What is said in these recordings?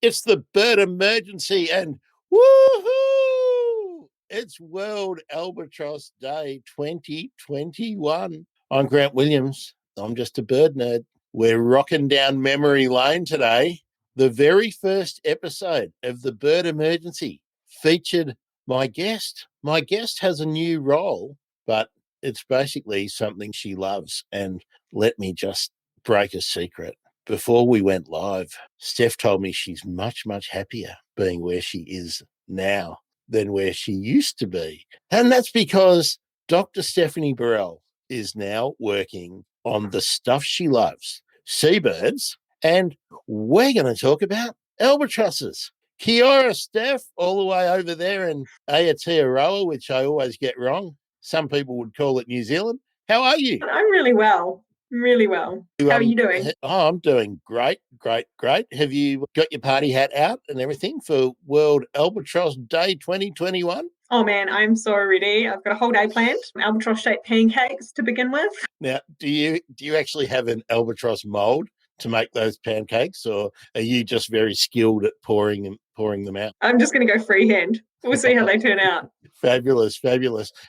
It's the bird emergency and woohoo! It's World Albatross Day 2021. I'm Grant Williams. I'm just a bird nerd. We're rocking down memory lane today. The very first episode of the bird emergency featured my guest. My guest has a new role, but it's basically something she loves. And let me just break a secret. Before we went live, Steph told me she's much, much happier being where she is now than where she used to be. And that's because Dr. Stephanie Borelle is now working on the stuff she loves, seabirds, and we're going to talk about albatrosses. Kia ora, Steph, all the way over there in Aotearoa, which I always get wrong. Some people would call it New Zealand. How are you? I'm really well. Really well. How are you doing? Oh, I'm doing great. Have you got your party hat out and everything for World Albatross Day 2021? Oh man, I'm so ready. I've got a whole day planned. Albatross-shaped pancakes to begin with. Now, do you actually have an albatross mold to make those pancakes, or are you just very skilled at pouring them out? I'm just going to go freehand. We'll see how they turn out. Fabulous.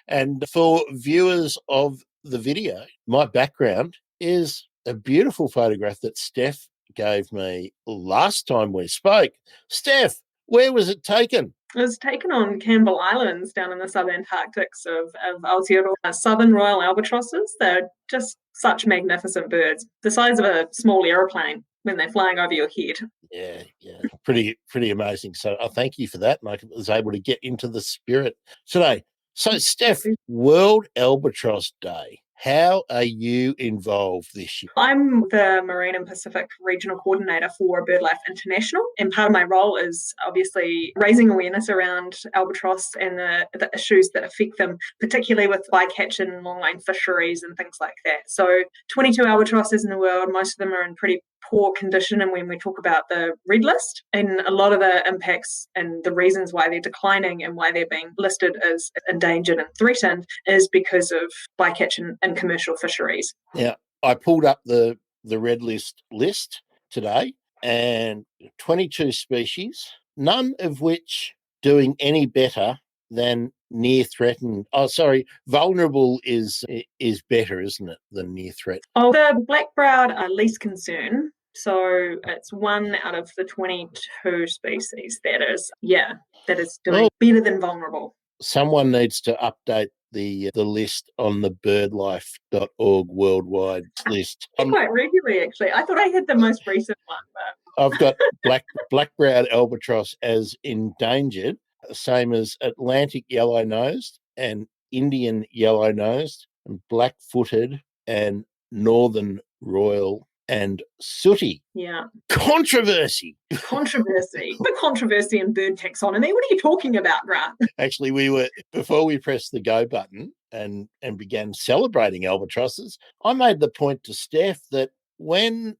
And for viewers of the video, my background is a beautiful photograph that Steph gave me last time we spoke. Steph, where was it taken? It was taken on Campbell Islands down in the subantarctics of Aotearoa. Southern royal albatrosses. They're just such magnificent birds, the size of a small aeroplane when they're flying over your head. Yeah. Pretty amazing. So I thank you for that. And I was able to get into the spirit today. So, Steph, World Albatross Day. How are you involved this year? I'm the Marine and Pacific Regional Coordinator for Birdlife International, and part of my role is obviously raising awareness around albatross and the issues that affect them, particularly with bycatch and longline fisheries and things like that. So 22 albatrosses in the world, most of them are in pretty poor condition, and when we talk about the red list and a lot of the impacts and the reasons why they're declining and why they're being listed as endangered and threatened is because of bycatch and commercial fisheries. Now, I pulled up the red list today, and 22 species, none of which doing any better than near threatened. Vulnerable is better, isn't it, than near threat? Oh, the black-browed are least concern. So it's one out of the 22 species that is doing better than vulnerable. Someone needs to update the list on the birdlife.org worldwide list. Quite regularly, actually. I thought I had the most recent one. But I've got black-browed albatross as endangered, same as Atlantic yellow-nosed and Indian yellow-nosed and black-footed and northern royal and sooty. Yeah. Controversy. The controversy in bird taxonomy. What are you talking about, Grant? Actually, before we pressed the go button and began celebrating albatrosses, I made the point to Steph that when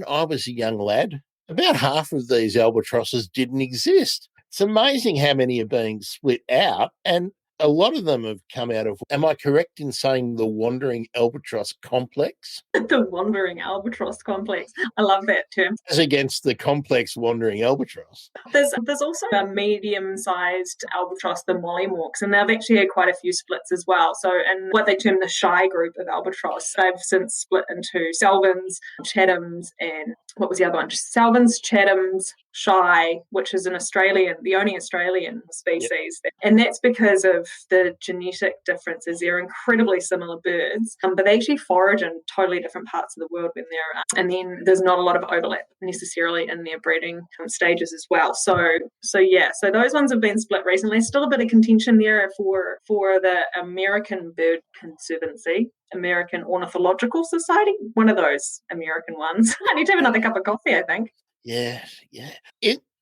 I was a young lad, about half of these albatrosses didn't exist. It's amazing how many are being split out, and a lot of them have come out of, am I correct in saying the wandering albatross complex? The wandering albatross complex. I love that term. As against the complex wandering albatross. There's also a medium-sized albatross, the mollymawks, and they've actually had quite a few splits as well. So in what they term the shy group of albatross, they've since split into Selvins, Chathams, and what was the other one? Selvins, Chathams, shy, which is the only Australian species. Yep. And that's because of the genetic differences. They're incredibly similar birds, but they actually forage in totally different parts of the world when they're, and then there's not a lot of overlap necessarily in their breeding stages as well. So those ones have been split recently. Still a bit of contention there for the American Bird Conservancy, American Ornithological Society, one of those American ones. I need to have another cup of coffee, I think. Yeah.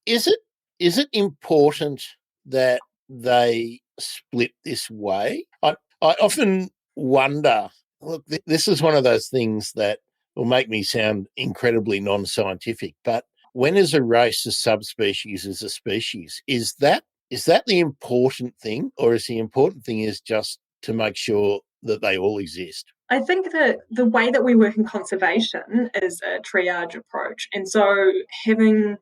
Is it important that they split this way? I often wonder, look, this is one of those things that will make me sound incredibly non-scientific, but when is a race a subspecies is a species? Is that the important thing, or is the important thing is just to make sure that they all exist? I think that the way that we work in conservation is a triage approach. And so having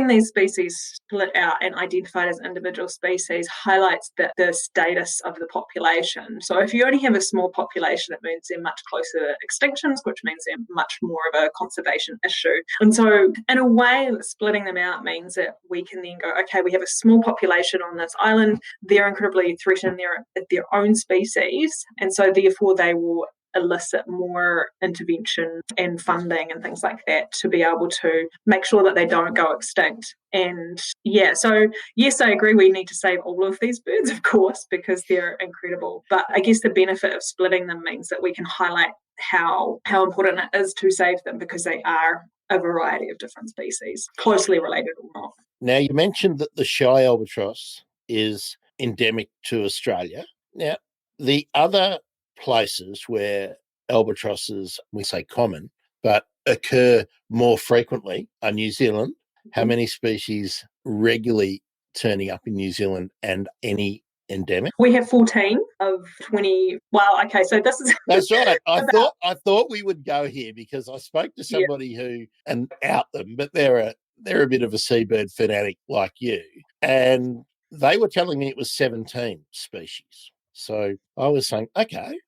these species split out and identified as individual species highlights the status of the population. So if you only have a small population, it means they're much closer to extinctions, which means they're much more of a conservation issue. And so in a way, splitting them out means that we can then go, okay, we have a small population on this island, they're incredibly threatened, they're their own species, and so therefore they will elicit more intervention and funding and things like that to be able to make sure that they don't go extinct. And yeah, so yes, I agree we need to save all of these birds, of course, because they're incredible. But I guess the benefit of splitting them means that we can highlight how important it is to save them, because they are a variety of different species, closely related or not. Now, you mentioned that the shy albatross is endemic to Australia. Now, the other places where albatrosses, we say common, but occur more frequently are New Zealand. How many species regularly turning up in New Zealand, and any endemic? We have 14 of 20. Well, okay, so this is That's right. I thought we would go here because I spoke to somebody who, and out them, but they're a bit of a seabird fanatic like you, and they were telling me it was 17 species. So I was saying, okay,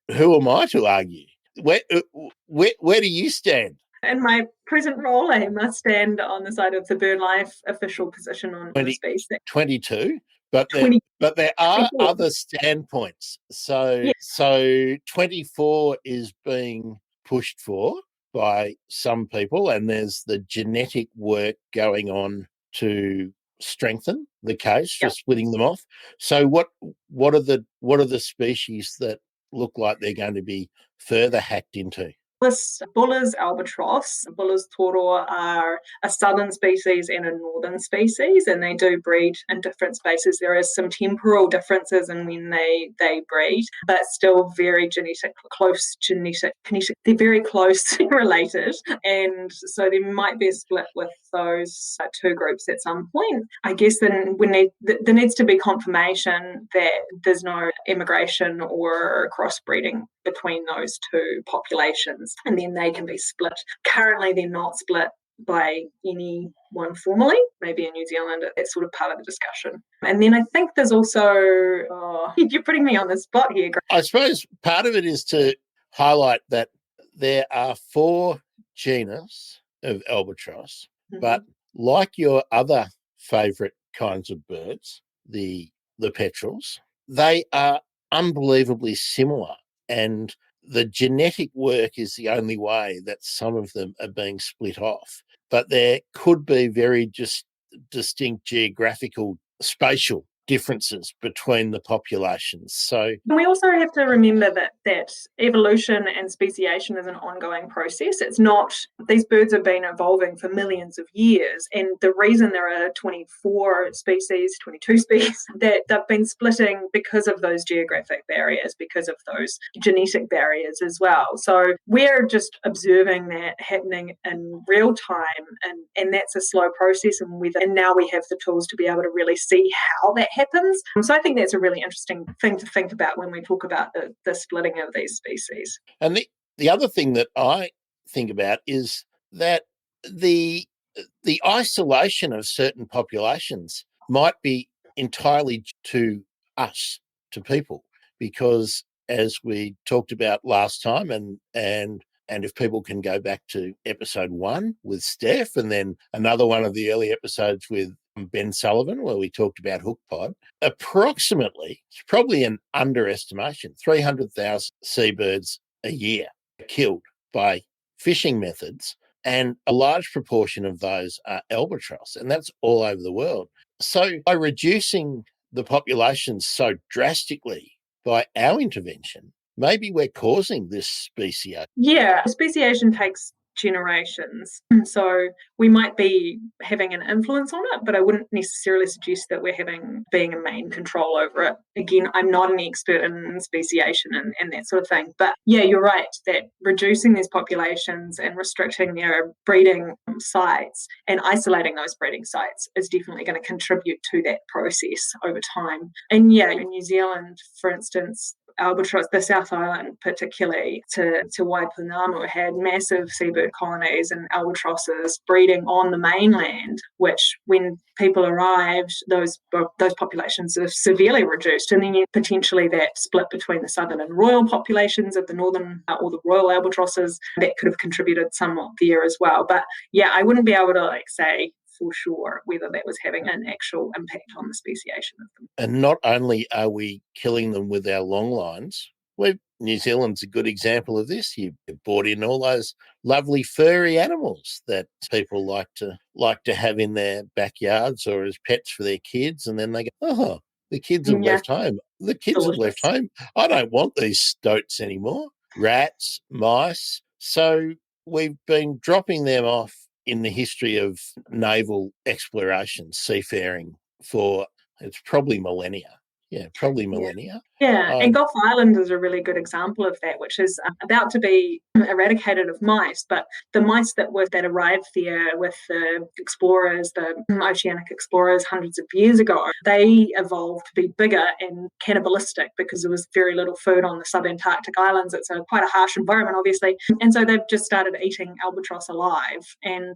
who am I to argue? Where do you stand? In my present role, I must stand on the side of the BirdLife official position on the species. 22, but there are 24. other standpoints. So 24 is being pushed for by some people, and there's the genetic work going on to strengthen the case for splitting them off. So what are the species that look like they're going to be further hacked into? This Buller's albatross, Buller's toro, are a southern species and a northern species, and they do breed in different spaces. There is some temporal differences in when they breed, but still very they're very close related. And so there might be a split with those two groups at some point. I guess then there needs to be confirmation that there's no immigration or crossbreeding between those two populations, and then they can be split. Currently, they're not split by anyone formally. Maybe in New Zealand, it's sort of part of the discussion. And then I think there's also, you're putting me on the spot here. I suppose part of it is to highlight that there are 4 genus of albatross, but like your other favourite kinds of birds, the petrels, they are unbelievably similar. And the genetic work is the only way that some of them are being split off. But there could be very distinct geographical, spatial differences between the populations. So we also have to remember that evolution and speciation is an ongoing process. It's not, these birds have been evolving for millions of years, and the reason there are 24 species, 22 species, that they've been splitting because of those geographic barriers, because of those genetic barriers as well. So we're just observing that happening in real time, and that's a slow process, and now we have the tools to be able to really see how that happens. So I think that's a really interesting thing to think about when we talk about the splitting of these species. And the other thing that I think about is that the isolation of certain populations might be entirely to us, to people, because as we talked about last time, and if people can go back to episode 1 with Steph, and then another one of the early episodes with Ben Sullivan, where we talked about hook pod, approximately, it's probably an underestimation, 300,000 seabirds a year are killed by fishing methods, and a large proportion of those are albatross, and that's all over the world. So by reducing the populations so drastically by our intervention, maybe we're causing this speciation. Yeah, speciation takes generations. So we might be having an influence on it, but I wouldn't necessarily suggest that we're being a main control over it. Again, I'm not an expert in speciation and that sort of thing. But yeah, you're right that reducing these populations and restricting their breeding sites and isolating those breeding sites is definitely going to contribute to that process over time. And yeah, in New Zealand, for instance, albatross, the South Island particularly, to Waipounamu, had massive seabird colonies and albatrosses breeding on the mainland, which when people arrived, those populations are severely reduced. And then potentially that split between the southern and royal populations of the northern or the royal albatrosses, that could have contributed somewhat there as well. But yeah, I wouldn't be able to say for sure whether that was having an actual impact on the speciation of them. And not only are we killing them with our long lines, New Zealand's a good example of this. You brought in all those lovely furry animals that people like to have in their backyards or as pets for their kids, and then they go, oh, the kids have left home. The kids have left home. I don't want these stoats anymore. Rats, mice. So we've been dropping them off in the history of naval exploration, seafaring, for it's probably millennia. Yeah, probably millennia. Yeah, and Gulf Island is a really good example of that, which is about to be eradicated of mice. But the mice that arrived there with the explorers, the oceanic explorers hundreds of years ago, they evolved to be bigger and cannibalistic because there was very little food on the subantarctic islands. It's quite a harsh environment, obviously. And so they've just started eating albatross alive. And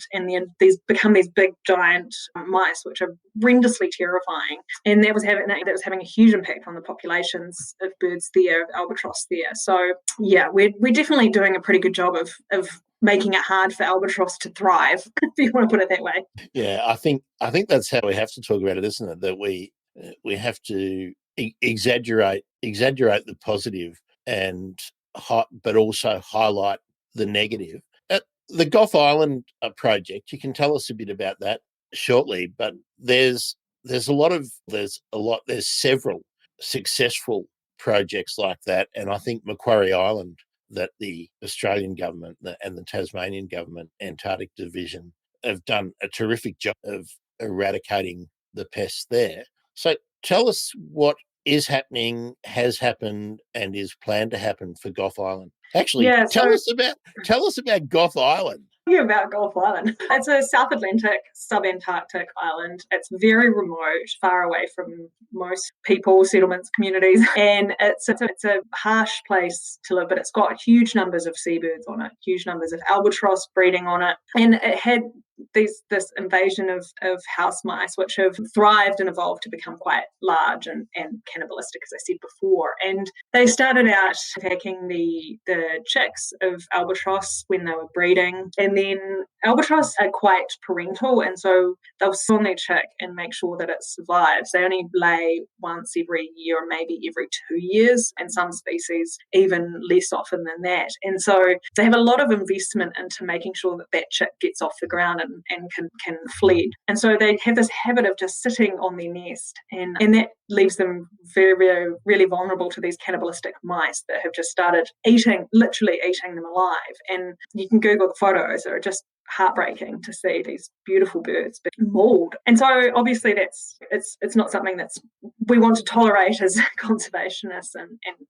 these become these big, giant mice, which are horrendously terrifying. And that was having a huge impact on the populations of birds there, of albatross there. So yeah, we're definitely doing a pretty good job of making it hard for albatross to thrive, if you want to put it that way. Yeah, I think that's how we have to talk about it, isn't it? That we have to exaggerate the positive and but also highlight the negative. At the Gulf Island project, you can tell us a bit about that shortly, but there's several successful projects like that, and I think Macquarie Island, that the Australian government and the Tasmanian government Antarctic Division have done a terrific job of eradicating the pests there. So tell us what is happening, has happened, and is planned to happen for Gulf Island. Actually, tell us about Gulf Island. About Gulf Island. It's a South Atlantic, subantarctic island. It's very remote, far away from most people, settlements, communities, and it's a harsh place to live, but it's got huge numbers of seabirds on it, huge numbers of albatross breeding on it, and it had this invasion of house mice, which have thrived and evolved to become quite large and cannibalistic, as I said before. And they started out attacking the chicks of albatross when they were breeding. And then albatross are quite parental, and so they'll sit on their chick and make sure that it survives. They only lay once every year, maybe every 2 years, and some species even less often than that. And so they have a lot of investment into making sure that chick gets off the ground and can flee. And so they have this habit of just sitting on their nest, and that leaves them very, very, really vulnerable to these cannibalistic mice that have just started literally eating them alive. And you can Google the photos; they're just heartbreaking to see these beautiful birds being mauled. And so obviously it's not something that's we want to tolerate as conservationists, and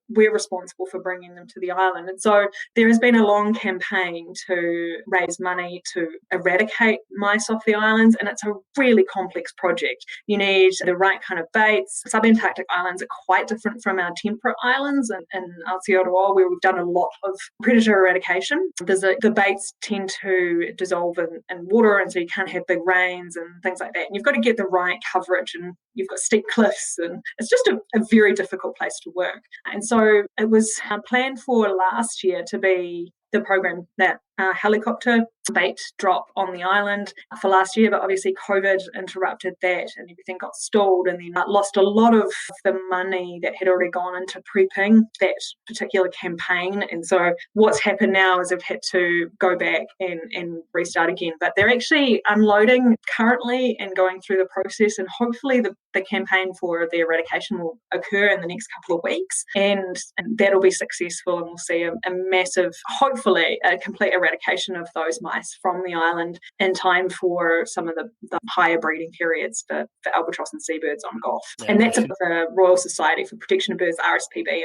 we're responsible for bringing them to the island. And so there has been a long campaign to raise money to eradicate mice off the islands, and it's a really complex project. You need the right kind of baits. Subantarctic islands are quite different from our temperate islands in Aotearoa, where we've done a lot of predator eradication. The baits tend to dissolve in water, and so you can't have big rains and things like that. And you've got to get the right coverage, and you've got steep cliffs, and it's just a very difficult place to work. And so it was planned for last year to be the program, that helicopter bait drop on the island for last year, but obviously COVID interrupted that and everything got stalled, and then lost a lot of the money that had already gone into prepping that particular campaign. And so what's happened now is they've had to go back and restart again, but they're actually unloading currently and going through the process, and hopefully the campaign for the eradication will occur in the next couple of weeks, and that'll be successful, and we'll see a massive, hopefully a complete eradication of those mice from the island in time for some of the higher breeding periods for albatross and seabirds on Gulf. Yeah, and that's the Royal Society for Protection of Birds, RSPB,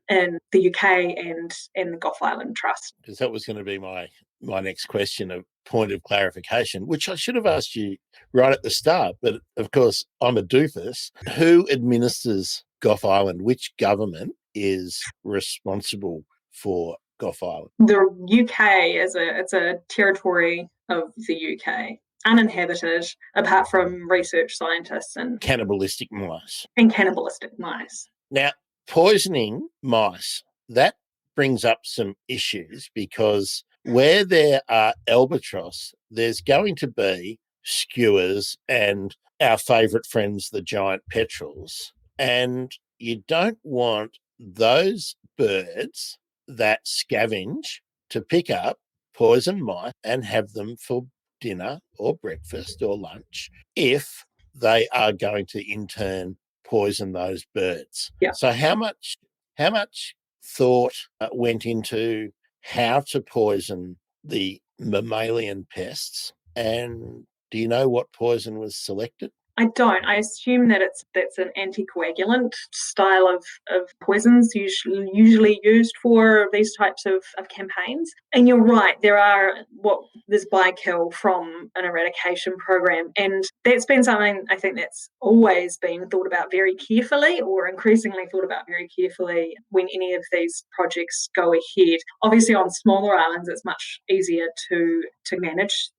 in the UK and the Gulf Island Trust. Because that was going to be my next question, a point of clarification, which I should have asked you right at the start, but of course I'm a doofus. Who administers Gulf Island? Which government is responsible for Gough Island? The UK it's a territory of the UK, uninhabited apart from research scientists and Cannibalistic mice. And cannibalistic mice. Now, poisoning mice, that brings up some issues because where there are albatross, there's going to be skuas and our favourite friends, the giant petrels. And you don't want those birds that scavenge to pick up poison mice and have them for dinner or breakfast or lunch if they are going to in turn poison those birds. Yeah. So how much thought went into how to poison the mammalian pests, and do you know what poison was selected? I don't. I assume that that's an anticoagulant style of poisons usually used for these types of campaigns. And you're right, there's by-kill from an eradication program. And that's been something I think that's always been thought about very carefully, or increasingly thought about very carefully when any of these projects go ahead. Obviously on smaller islands it's much easier to manage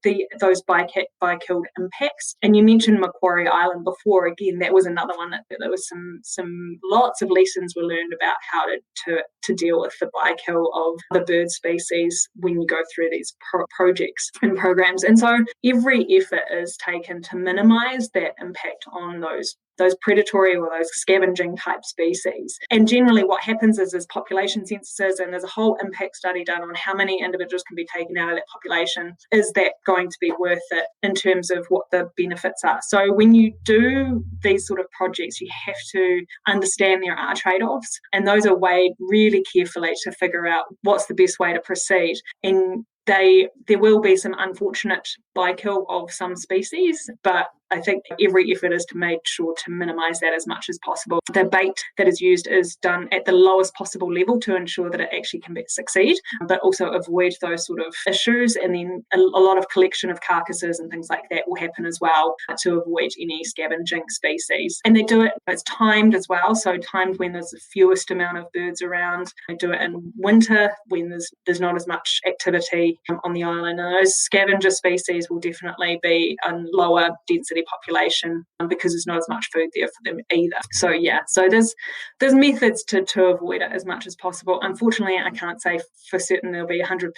those by-killed impacts. And you mentioned Macquarie Island before. Again, that was another one that there was some lots of lessons were learned about how to deal with the by-kill of the bird species when you go through these projects and programs. And so every effort is taken to minimise that impact on those predatory or those scavenging type species. And generally what happens is population censuses, and there's a whole impact study done on how many individuals can be taken out of that population. Is that going to be worth it in terms of what the benefits are? So when you do these sort of projects, you have to understand there are trade-offs, and those are weighed really carefully to figure out what's the best way to proceed. And there will be some unfortunate by-kill of some species, but I think every effort is to make sure to minimise that as much as possible. The bait that is used is done at the lowest possible level to ensure that it actually can succeed, but also avoid those sort of issues. And then a lot of collection of carcasses and things like that will happen as well to avoid any scavenging species. And they do it's timed as well, so timed when there's the fewest amount of birds around. They do it in winter when there's not as much activity on the island. And those scavenger species will definitely be a lower density population because there's not as much food there for them either. So there's methods to avoid it as much as possible. Unfortunately, I can't say for certain there'll be 100%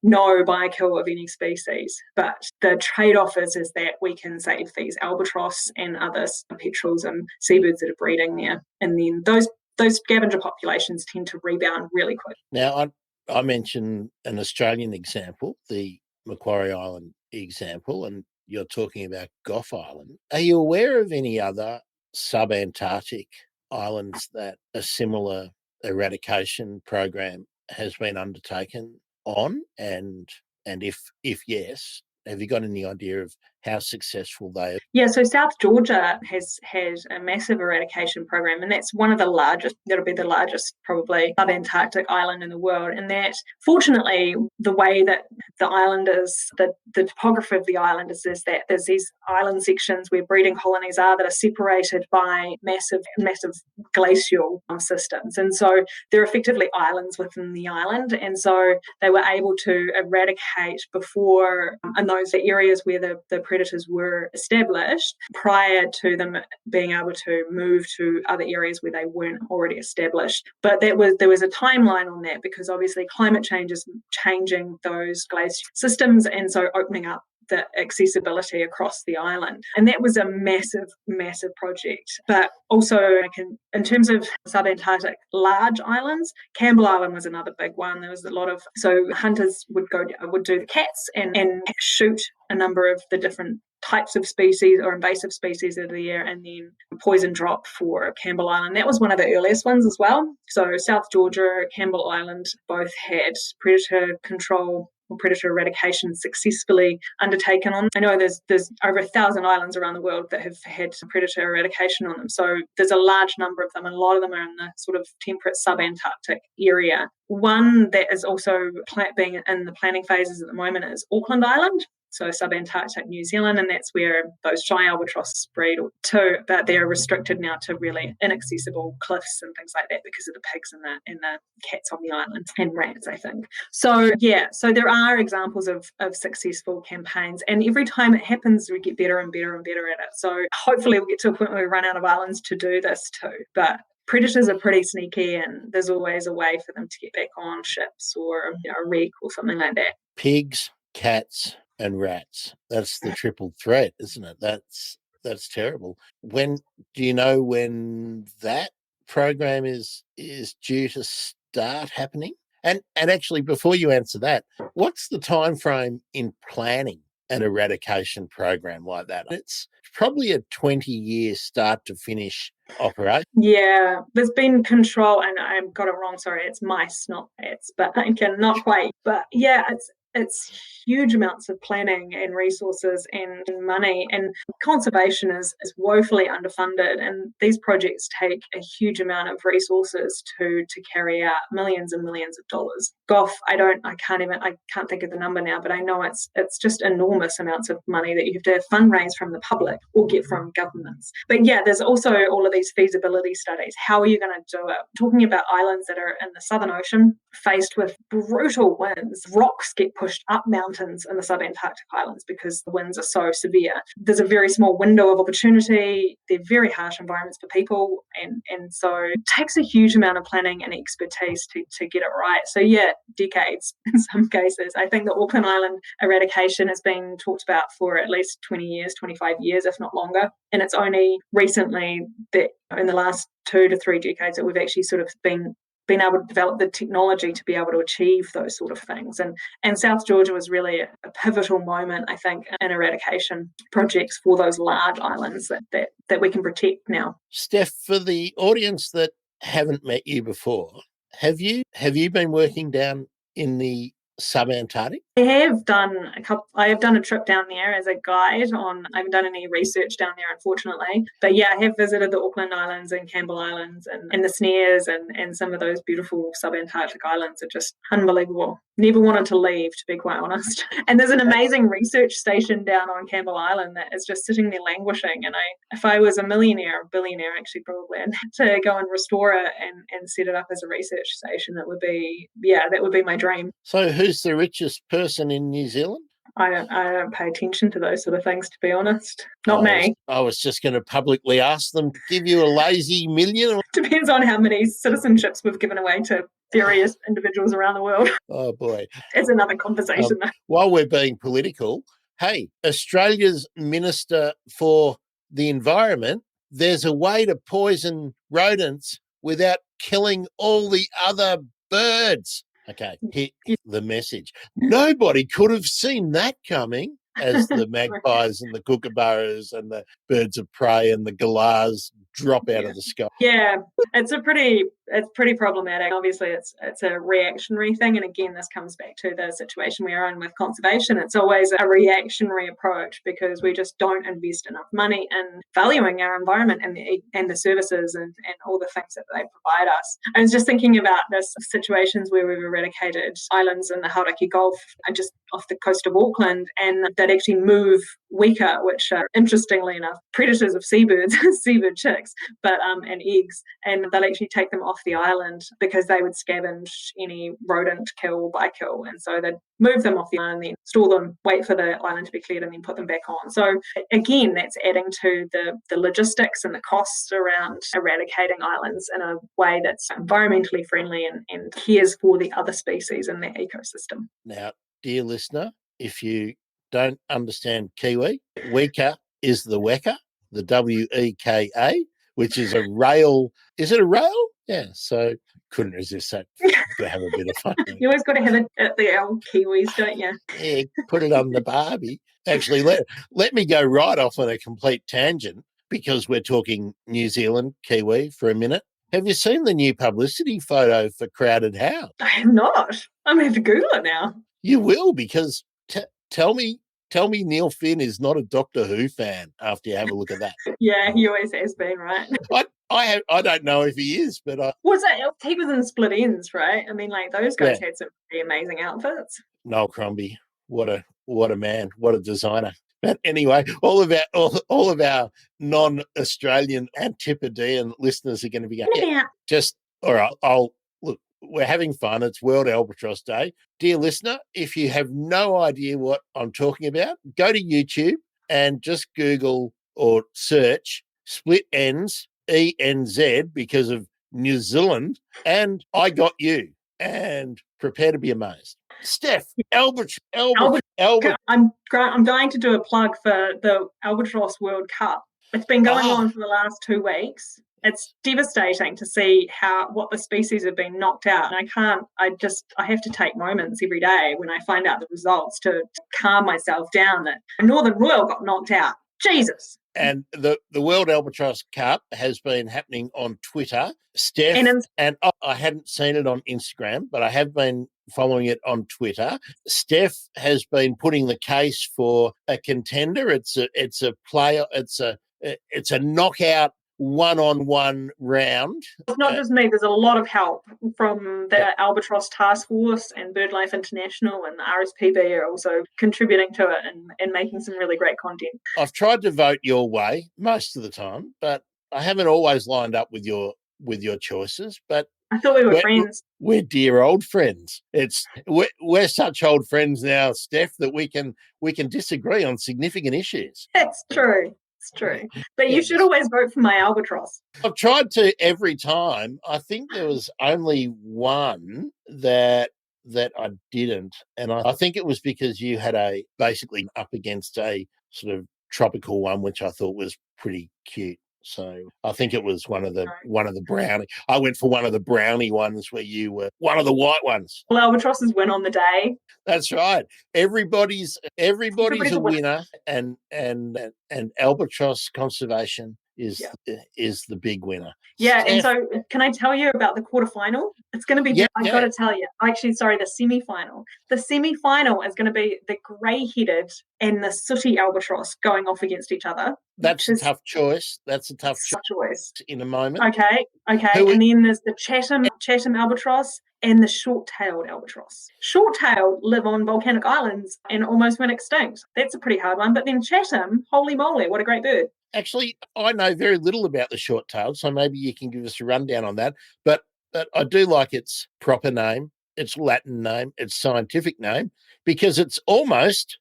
no by-kill of any species, but the trade-off is that we can save these albatross and other petrels and seabirds that are breeding there, and then those scavenger populations tend to rebound really quick. Now, I mentioned an Australian example, the Macquarie Island example, and you're talking about Gough Island. Are you aware of any other sub-Antarctic islands that a similar eradication program has been undertaken on? And if yes, have you got any idea of how successful they are? Yeah, so South Georgia has had a massive eradication program, and that's one of the largest, that'll be the largest probably sub-Antarctic island in the world. And that, fortunately, the way that the island is, the topography of the island is that there's these island sections where breeding colonies are that are separated by massive glacial systems. And so they're effectively islands within the island. And so they were able to eradicate before in those areas where the predators were established prior to them being able to move to other areas where they weren't already established. But there was a timeline on that because obviously climate change is changing those glacial systems, and so opening up the accessibility across the island. And that was a massive, massive project. But also, in terms of sub-Antarctic large islands, Campbell Island was another big one. There was a lot of, so hunters would do the cats and shoot a number of the different types of species or invasive species that are there, and then poison drop for Campbell Island. That was one of the earliest ones as well. So South Georgia, Campbell Island both had predator control or predator eradication successfully undertaken on. I know there's over 1,000 islands around the world that have had predator eradication on them. So there's a large number of them, and a lot of them are in the sort of temperate sub-Antarctic area one that is also being in the planning phases at the moment is Auckland Island, so subantarctic New Zealand, and that's where those shy albatross breed too, but they're restricted now to really inaccessible cliffs and things like that because of the pigs and the cats on the island, and rats, I think. So so there are examples of successful campaigns, and every time it happens we get better and better and better at it. So hopefully we'll get to a point where we run out of islands to do this too. But predators are pretty sneaky, and there's always a way for them to get back on ships or a wreck or something like that. Pigs, cats, and rats. That's the triple threat, isn't it? That's terrible. When do you know when that program is due to start happening? And actually, before you answer that, what's the time frame in planning an eradication program like that? It's probably a 20-year start to finish operation. Yeah, there's been control, and I got it wrong. Sorry, it's mice, not bats, but I can not quite. But yeah, it's huge amounts of planning and resources and money, and conservation is woefully underfunded, and these projects take a huge amount of resources to carry out, millions and millions of dollars. Gosh, I can't think of the number now, but I know it's just enormous amounts of money that you have to fundraise from the public or get from governments. But yeah, there's also all of these feasibility studies. How are you going to do it? Talking about islands that are in the Southern Ocean, faced with brutal winds, rocks get pushed up mountains in the subantarctic islands because the winds are so severe. There's a very small window of opportunity. They're very harsh environments for people, and so it takes a huge amount of planning and expertise to get it right. So yeah, decades in some cases. I think the Auckland Island eradication has been talked about for at least 20 years, 25 years, if not longer. And it's only recently that in the last 2 to 3 decades that we've actually sort of been able to develop the technology to be able to achieve those sort of things. And South Georgia was really a pivotal moment, I think, in eradication projects for those large islands that we can protect now. Steph, for the audience that haven't met you before, have you been working down in the subantarctic? I have done a trip down there as a guide I haven't done any research down there, unfortunately. But yeah, I have visited the Auckland Islands and Campbell Islands and the Snares and some of those beautiful subantarctic islands are just unbelievable. Never wanted to leave, to be quite honest. And there's an amazing research station down on Campbell Island that is just sitting there languishing. And if I was a millionaire, or billionaire actually probably, to go and restore it and set it up as a research station, that would be my dream. So who's the richest person in New Zealand? I don't pay attention to those sort of things, to be honest. Not me. I was just going to publicly ask them to give you a lazy million. Depends on how many citizenships we've given away to various individuals around the world. Oh, boy. It's another conversation. While we're being political, hey, Australia's Minister for the Environment, there's a way to poison rodents without killing all the other birds. Okay, the message. Nobody could have seen that coming, as the magpies and the kookaburras and the birds of prey and the galahs drop out of the sky. Yeah, it's pretty problematic. Obviously, it's a reactionary thing, and again, this comes back to the situation we're in with conservation. It's always a reactionary approach because we just don't invest enough money in valuing our environment and the services and all the things that they provide us. I was just thinking about this situations where we've eradicated islands in the Hauraki Gulf, just off the coast of Auckland, and that actually move weaker, which are, interestingly enough, predators of seabirds, seabird chicks, but and eggs, and they'll actually take them off the island because they would scavenge any rodent kill by kill, and so they'd move them off the island, then store them, wait for the island to be cleared, and then put them back on. So again, that's adding to the logistics and the costs around eradicating islands in a way that's environmentally friendly and cares for the other species in their ecosystem. Now, dear listener, if you don't understand Kiwi, Weka is the Weka, the WEKA, which is a rail. Is it a rail? Yeah, so couldn't resist that. To have a bit of fun. You always got to have it at the old Kiwis, don't you? Yeah, put it on the Barbie. Actually, let me go right off on a complete tangent because we're talking New Zealand, Kiwi, for a minute. Have you seen the new publicity photo for Crowded House? I have not. I'm going to have to Google it now. You will, because tell me Neil Finn is not a Doctor Who fan after you have a look at that. Yeah, he always has been, right? I don't know if he is, but Was that he was in Split Ends, right? I mean, like those guys had some pretty amazing outfits. Noel Crombie, what a man, what a designer. But anyway, all of our non-Australian Antipodean listeners are going to be going, just all right. I'll look. We're having fun. It's World Albatross Day, dear listener. If you have no idea what I'm talking about, go to YouTube and just Google or search Split Ends ENZ because of New Zealand, and I got you. And prepare to be amazed. Steph, Albert. I'm dying to do a plug for the Albatross World Cup. It's been going on for the last 2 weeks. It's devastating to see what the species have been knocked out. And I have to take moments every day when I find out the results to calm myself down that Northern Royal got knocked out. Jesus. And the World Albatross Cup has been happening on Twitter. Steph, and I hadn't seen it on Instagram, but I have been following it on Twitter. Steph has been putting the case for a contender. It's a player. It's a knockout one-on-one round. It's not just me. There's a lot of help from the Albatross Task Force and BirdLife International, and the RSPB are also contributing to it and making some really great content. I've tried to vote your way most of the time, but I haven't always lined up with your choices. But I thought we were friends. We're dear old friends. We're such old friends now, Steph, that we can disagree on significant issues. That's true. It's true. But you should always vote for my Albatross. I've tried to every time. I think there was only one that I didn't. And I think it was because you had basically up against a sort of tropical one, which I thought was pretty cute. So I think it was one of the brownie. I went for one of the brownie ones where you were one of the white ones. Well, Albatrosses win on the day. That's right. Everybody's a winner, and albatross conservation is the big winner. Yeah, Steph, and so can I tell you about the quarterfinal? It's going to be, I've got to tell you, actually, sorry, the semi-final. The semi-final is going to be the grey-headed and the sooty albatross going off against each other. That's a tough choice. That's a tough choice in a moment. Okay. And then there's the Chatham albatross and the short-tailed albatross. Short-tailed live on volcanic islands and almost went extinct. That's a pretty hard one. But then Chatham, holy moly, what a great bird. Actually, I know very little about the short-tailed, so maybe you can give us a rundown on that. But I do like its proper name, its Latin name, its scientific name, because it's almost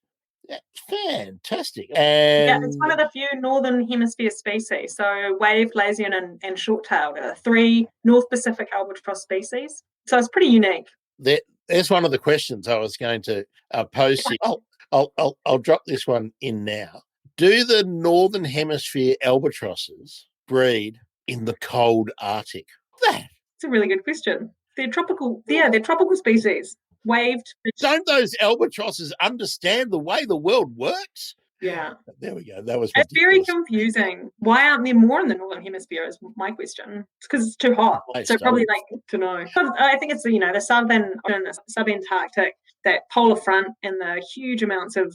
fantastic. And it's one of the few northern hemisphere species. So waved, Lasian, and short-tailed are 3 North Pacific albatross species. So it's pretty unique. There's one of the questions I was going to pose to you. I'll drop this one in now. Do the northern hemisphere albatrosses breed in the cold Arctic? That's a really good question. They're tropical. Yeah, they're tropical species. Waved. Don't those albatrosses understand the way the world works? Yeah. There we go. That was ridiculous. It's very confusing. Why aren't there more in the northern hemisphere is my question. It's because it's too hot. So probably to know. I think it's the subantarctic, that polar front, and the huge amounts of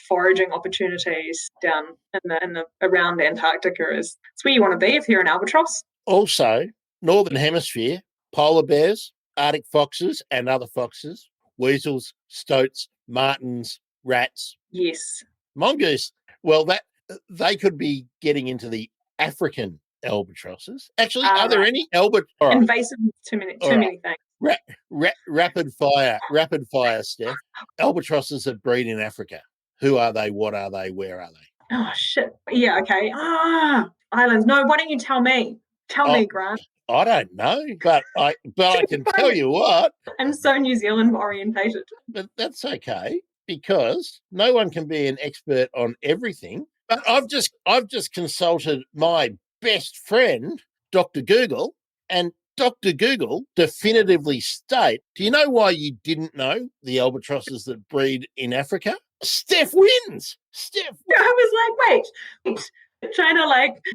foraging opportunities down in the around Antarctica it's where you want to be if you're an albatross. Also, northern hemisphere, polar bears, Arctic foxes and other foxes, weasels, stoats, martens, rats. Yes. Mongoose. Well, that they could be getting into the African albatrosses. Actually, are there any invasive? Too many things. Rapid fire, Steph. Albatrosses that breed in Africa. Who are they? What are they? Where are they? Oh shit! Yeah, okay. Islands. No, why don't you tell me? Tell me, Grant. I don't know, but I can tell you what. I'm so New Zealand orientated. But that's okay, because no one can be an expert on everything. But I've just consulted my best friend, Dr. Google, and Dr. Google definitively state, do you know why you didn't know the albatrosses that breed in Africa? Steph wins. Steph. I was like, wait. China,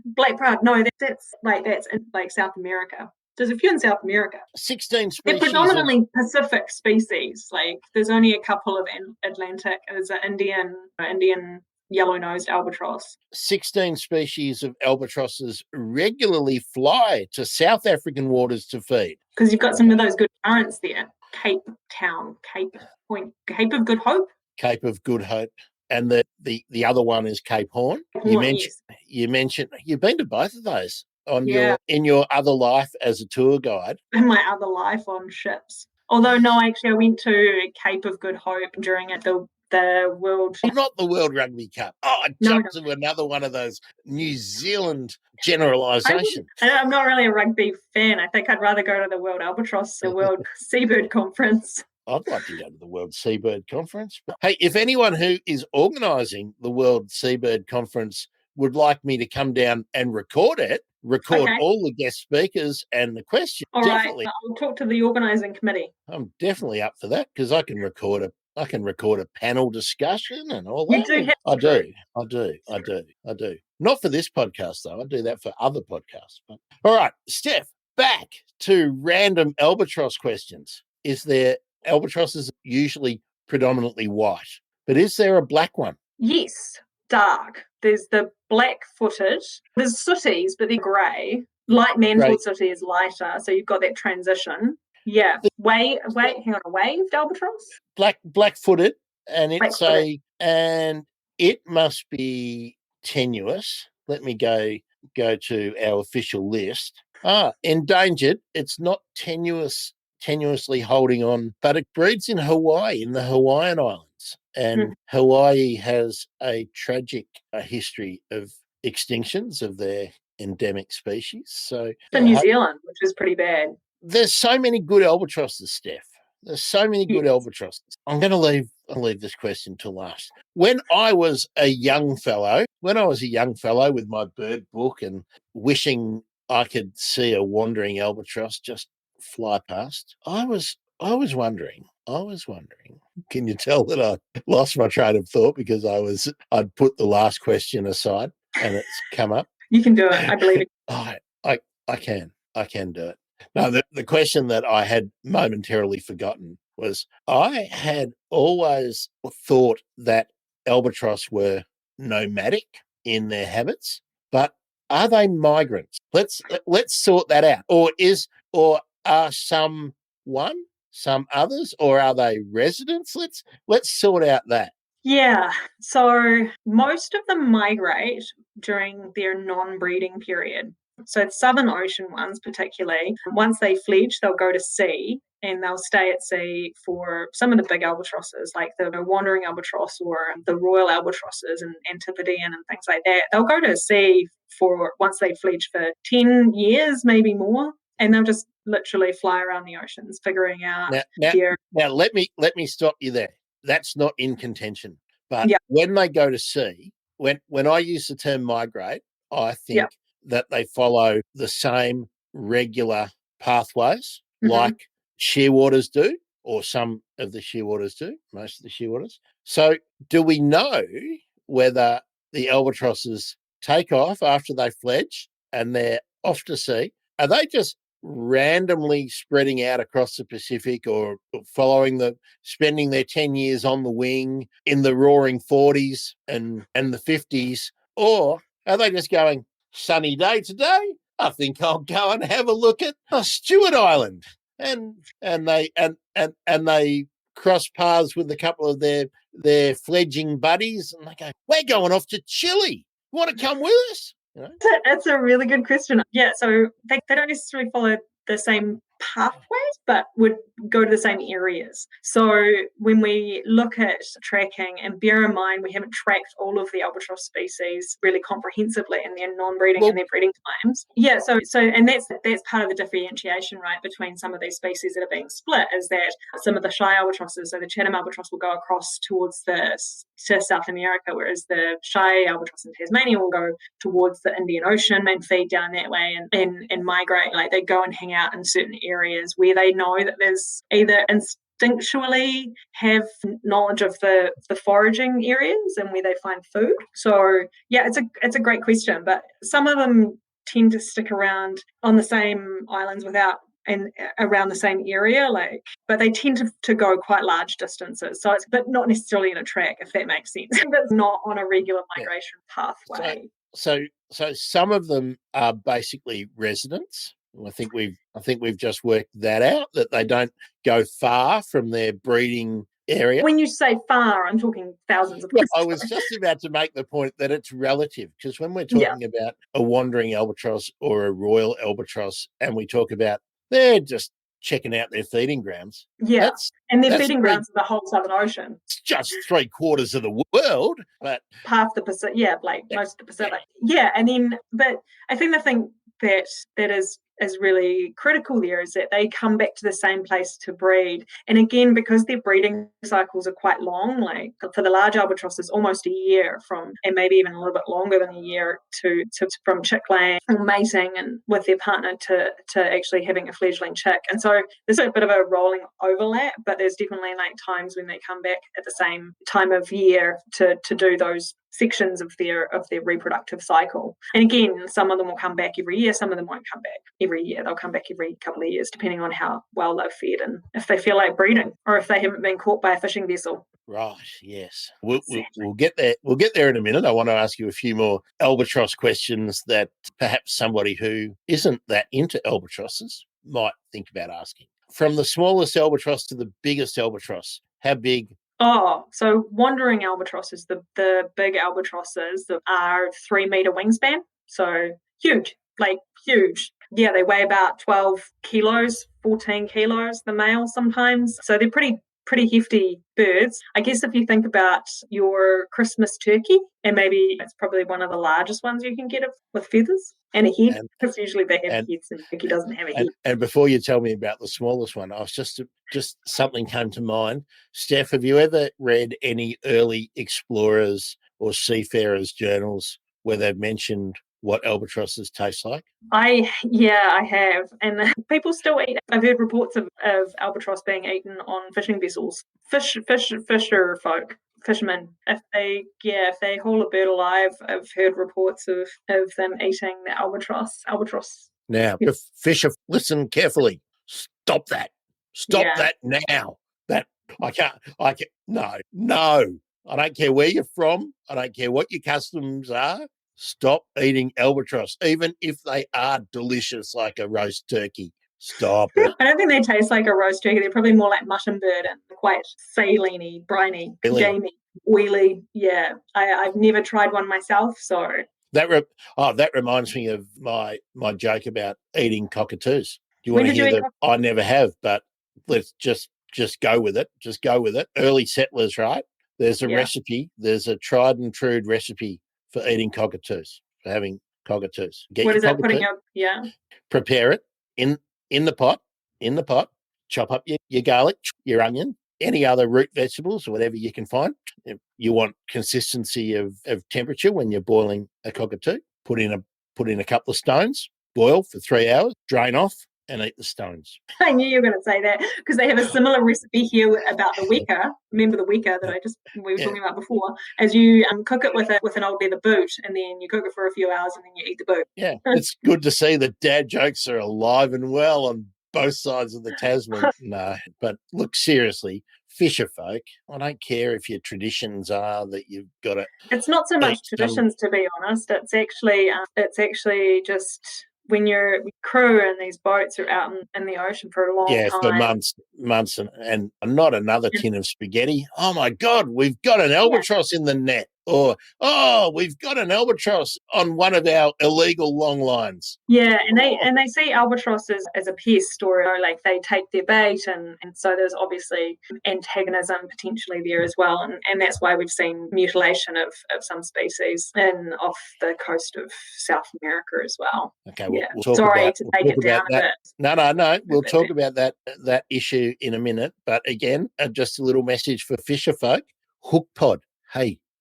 Blake Proud. No, that's in South America. There's a few in South America. 16 species. They're predominantly Pacific species. There's only a couple of Atlantic. There's an Indian yellow-nosed albatross. 16 species of albatrosses regularly fly to South African waters to feed. Because you've got some of those good currents there. Cape Town, Cape Point, Cape of Good Hope. Cape of Good Hope. And the other one is Cape Horn. Yes. You mentioned you've been to both of those in your other life as a tour guide. In my other life on ships. Although no, actually I went to Cape of Good Hope during the World... Not the World Rugby Cup. I jumped to another one of those New Zealand generalisations. I'm not really a rugby fan. I think I'd rather go to the World Albatross, the World Seabird Conference. I'd like to go to the World Seabird Conference. But hey, if anyone who is organising the World Seabird Conference would like me to come down and record all the guest speakers and the questions. All definitely. Right, I'll talk to the organising committee. I'm definitely up for that because I can record a panel discussion and all that. I do. Not for this podcast though. I do that for other podcasts. But, all right, Steph, back to random albatross questions. Is there albatrosses usually predominantly white, but is there a black one? Yes, dark. There's the black-footed. There's sooties, but they're grey. Light mantled sooty is lighter, so you've got that transition. Yeah. Hang on, a waved albatross? Black-footed, and and it must be tenuous. Let me go to our official list. Endangered. It's not tenuously holding on, but it breeds in Hawaii, in the Hawaiian Islands. And Hawaii has a tragic history of extinctions of their endemic species. So New Zealand, which is pretty bad. There's so many good albatrosses, Steph. There's so many good albatrosses. I'm going to leave this question till last. When I was a young fellow with my bird book and wishing I could see a wandering albatross just fly past, I was wondering. Can you tell that I lost my train of thought because I'd put the last question aside and it's come up? You can do it. I believe it. I can do it. Now, the question that I had momentarily forgotten was I had always thought that albatross were nomadic in their habits, but are they migrants? Let's sort that out. Or are some others, or are they residents? Let's sort out that. Yeah, so most of them migrate during their non-breeding period. So Southern Ocean ones particularly, once they fledge, they'll go to sea and they'll stay at sea for some of the big albatrosses, like the wandering albatross or the royal albatrosses and Antipodean and things like that. They'll go to sea once they fledge for 10 years, maybe more. And they'll just literally fly around the oceans, figuring out Now, let me stop you there. That's not in contention. But when they go to sea, when I use the term migrate, I think that they follow the same regular pathways like shearwaters do, or some of the shearwaters do, most of the shearwaters. So do we know whether the albatrosses take off after they fledge and they're off to sea? Are they just randomly spreading out across the Pacific or spending their 10 years on the wing in the roaring 40s and the 50s? Or are they just going, sunny day today, I think I'll go and have a look at Stewart Island? And they cross paths with a couple of their fledgling buddies and they go, we're going off to Chile. You want to come with us? You know? That's a really good question. Yeah, so they don't necessarily follow the same pathways, but would go to the same areas. So when we look at tracking, and bear in mind we haven't tracked all of the albatross species really comprehensively in their non-breeding and their breeding times. Yeah, so and that's part of the differentiation, right, between some of these species that are being split, is that some of the shy albatrosses, so the Chatham albatross, will go across towards to South America, whereas the shy albatross in Tasmania will go towards the Indian Ocean and feed down that way and migrate. Like, they go and hang out in certain areas where they know that there's either instinctually have knowledge of the foraging areas and where they find food. So yeah, it's a great question, but some of them tend to stick around on the same islands without and around the same area, but they tend to go quite large distances. So but not necessarily in a track, if that makes sense. That's not on a regular migration pathway. So some of them are basically residents. I think we've just worked that out, that they don't go far from their breeding area. When you say far, I'm talking thousands of kilometers. I was just about to make the point that it's relative, because when we're talking about a wandering albatross or a royal albatross, and we talk about they're just checking out their feeding grounds. Yeah, and their feeding grounds are the whole Southern Ocean. It's just 3/4 of the world, but half the Pacific, most of the Pacific. And then, but I think the thing that is really critical there is that they come back to the same place to breed. And again, because their breeding cycles are quite long, like for the large albatrosses, almost a year and maybe even a little bit longer than a year to from chick laying or mating and with their partner to actually having a fledgling chick. And so there's a bit of a rolling overlap, but there's definitely times when they come back at the same time of year to do those sections of their reproductive cycle. And again, some of them will come back every year, some of them won't come back every year. They'll come back every couple of years, depending on how well they've fed and if they feel like breeding or if they haven't been caught by a fishing vessel. Right, yes. We'll get there. We'll get there in a minute. I want to ask you a few more albatross questions that perhaps somebody who isn't that into albatrosses might think about asking. From the smallest albatross to the biggest albatross, how big? Oh, so wandering albatrosses, the big albatrosses that are 3-meter wingspan. So huge, huge. Yeah, they weigh about 12 kilos, 14 kilos, the male sometimes. So they're pretty hefty birds. I guess if you think about your Christmas turkey, and maybe it's probably one of the largest ones you can get with feathers and a head, because usually they have heads and turkey doesn't have a head. And before you tell me about the smallest one, I was just something came to mind. Steph, have you ever read any early explorers or seafarers journals where they've mentioned what albatrosses taste like? I have, and people still eat. I've heard reports of albatross being eaten on fishing vessels. Fisher folk, fishermen, if they haul a bird alive, I've heard reports of them eating the albatross. Now, fisher, listen carefully. Stop that now. That I can't. No. I don't care where you're from. I don't care what your customs are. Stop eating albatross, even if they are delicious like a roast turkey. Stop it. I don't think they taste like a roast turkey. They're probably more like mutton bird and quite saline-y, briny, gamey, oily. Yeah, I've never tried one myself, so. That reminds me of my joke about eating cockatoos. Do you When want to did hear that? I never have, but let's just go with it. Just go with it. Early settlers, right? There's a recipe. There's a tried and true recipe for eating cockatoos, for having cockatoos. What is that putting up? Yeah. Prepare it in the pot. Chop up your garlic, your onion, any other root vegetables or whatever you can find. If you want consistency of temperature when you're boiling a cockatoo, put in a couple of stones, boil for 3 hours, drain off, and eat the stones. I knew you were going to say that, because they have a similar recipe here about the weka. Remember the weka that we were talking about before? As you cook it with an old leather boot, and then you cook it for a few hours, and then you eat the boot. Yeah, it's good to see that dad jokes are alive and well on both sides of the Tasman. No, but look, seriously, fisher folk, I don't care if your traditions are that you've got to. It's not so much traditions, to be honest. It's actually just when your crew and these boats are out in the ocean for a long time. Yeah, for months, and not another tin of spaghetti. Oh my God, we've got an albatross in the net. Or, we've got an albatross on one of our illegal long lines. Yeah, and they see albatross as a pest, or like they take their bait, and so there's obviously antagonism potentially there as well, and that's why we've seen mutilation of some species off the coast of South America as well. Okay, we'll talk about that. No, we'll talk about that issue in a minute. But again, just a little message for fisher folk: hook pod.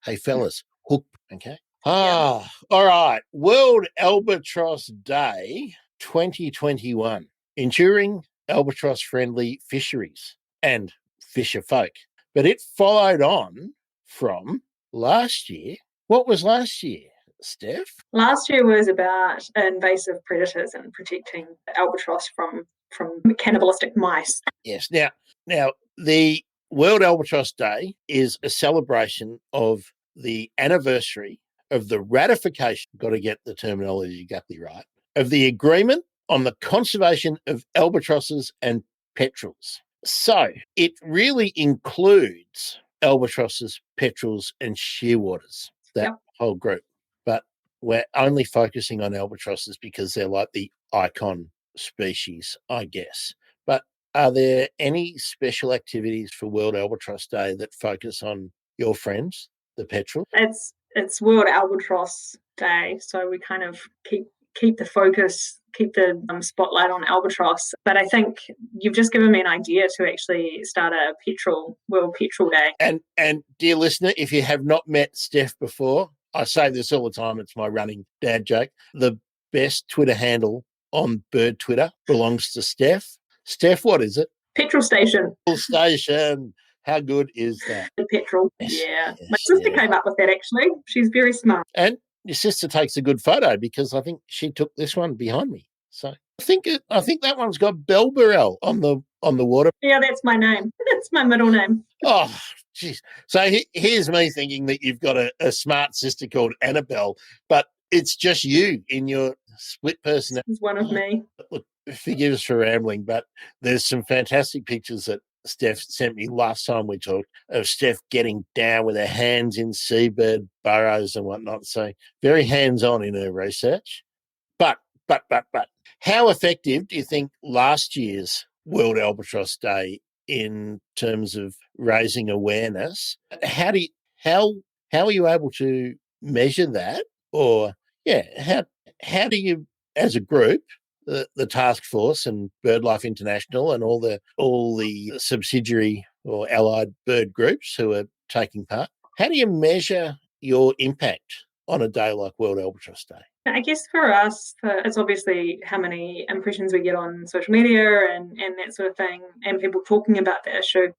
Hey, fellas, hook, okay? All right. World Albatross Day 2021. Ensuring albatross-friendly fisheries and fisher folk. But it followed on from last year. What was last year, Steph? Last year was about invasive predators and protecting albatross from from cannibalistic mice. Yes. Now the World Albatross Day is a celebration of the anniversary of the ratification, got to get the terminology exactly right, of the agreement on the conservation of albatrosses and petrels. So it really includes albatrosses, petrels, and shearwaters, that whole group. But we're only focusing on albatrosses because they're like the icon species, I guess. But are there any special activities for World Albatross Day that focus on your friends, the petrel? It's World Albatross Day, so we kind of keep the focus, keep the spotlight on albatross. But I think you've just given me an idea to actually start a World Petrel Day. And dear listener, if you have not met Steph before, I say this all the time, it's my running dad joke. The best Twitter handle on bird Twitter belongs to Steph. Steph, what is it? Petrol Station. Petrol Station. How good is that? The petrol. Yes, my sister came up with that, actually. She's very smart. And your sister takes a good photo because I think she took this one behind me. So I think that one's got Bell Borelle on the water. Yeah, that's my name. That's my middle name. Oh, jeez. So here's me thinking that you've got a smart sister called Annabelle, but it's just you in your split personality. It's one of me. Look, forgive us for rambling, but there's some fantastic pictures that Steph sent me last time we talked of Steph getting down with her hands in seabird burrows and whatnot. So very hands-on in her research. But how effective do you think last year's World Albatross Day in terms of raising awareness? How are you able to measure that? Or how do you, as a group, the task force and BirdLife International and all the subsidiary or allied bird groups who are taking part, how do you measure your impact on a day like World Albatross Day? I guess for us, it's obviously how many impressions we get on social media and that sort of thing, and people talking about the issue.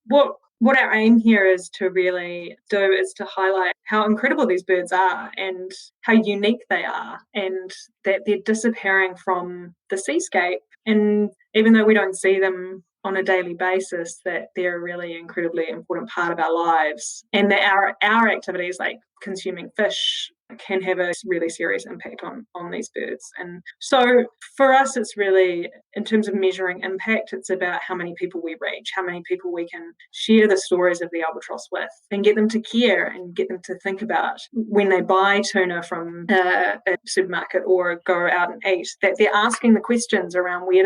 What our aim here is to really do is to highlight how incredible these birds are and how unique they are, and that they're disappearing from the seascape. And even though we don't see them on a daily basis, that they're a really incredibly important part of our lives, and that our activities like consuming fish can have a really serious impact on these birds. And so for us, it's really, in terms of measuring impact, it's about how many people we reach, how many people we can share the stories of the albatross with, and get them to care and get them to think about when they buy tuna from a supermarket or go out and eat, that they're asking the questions around where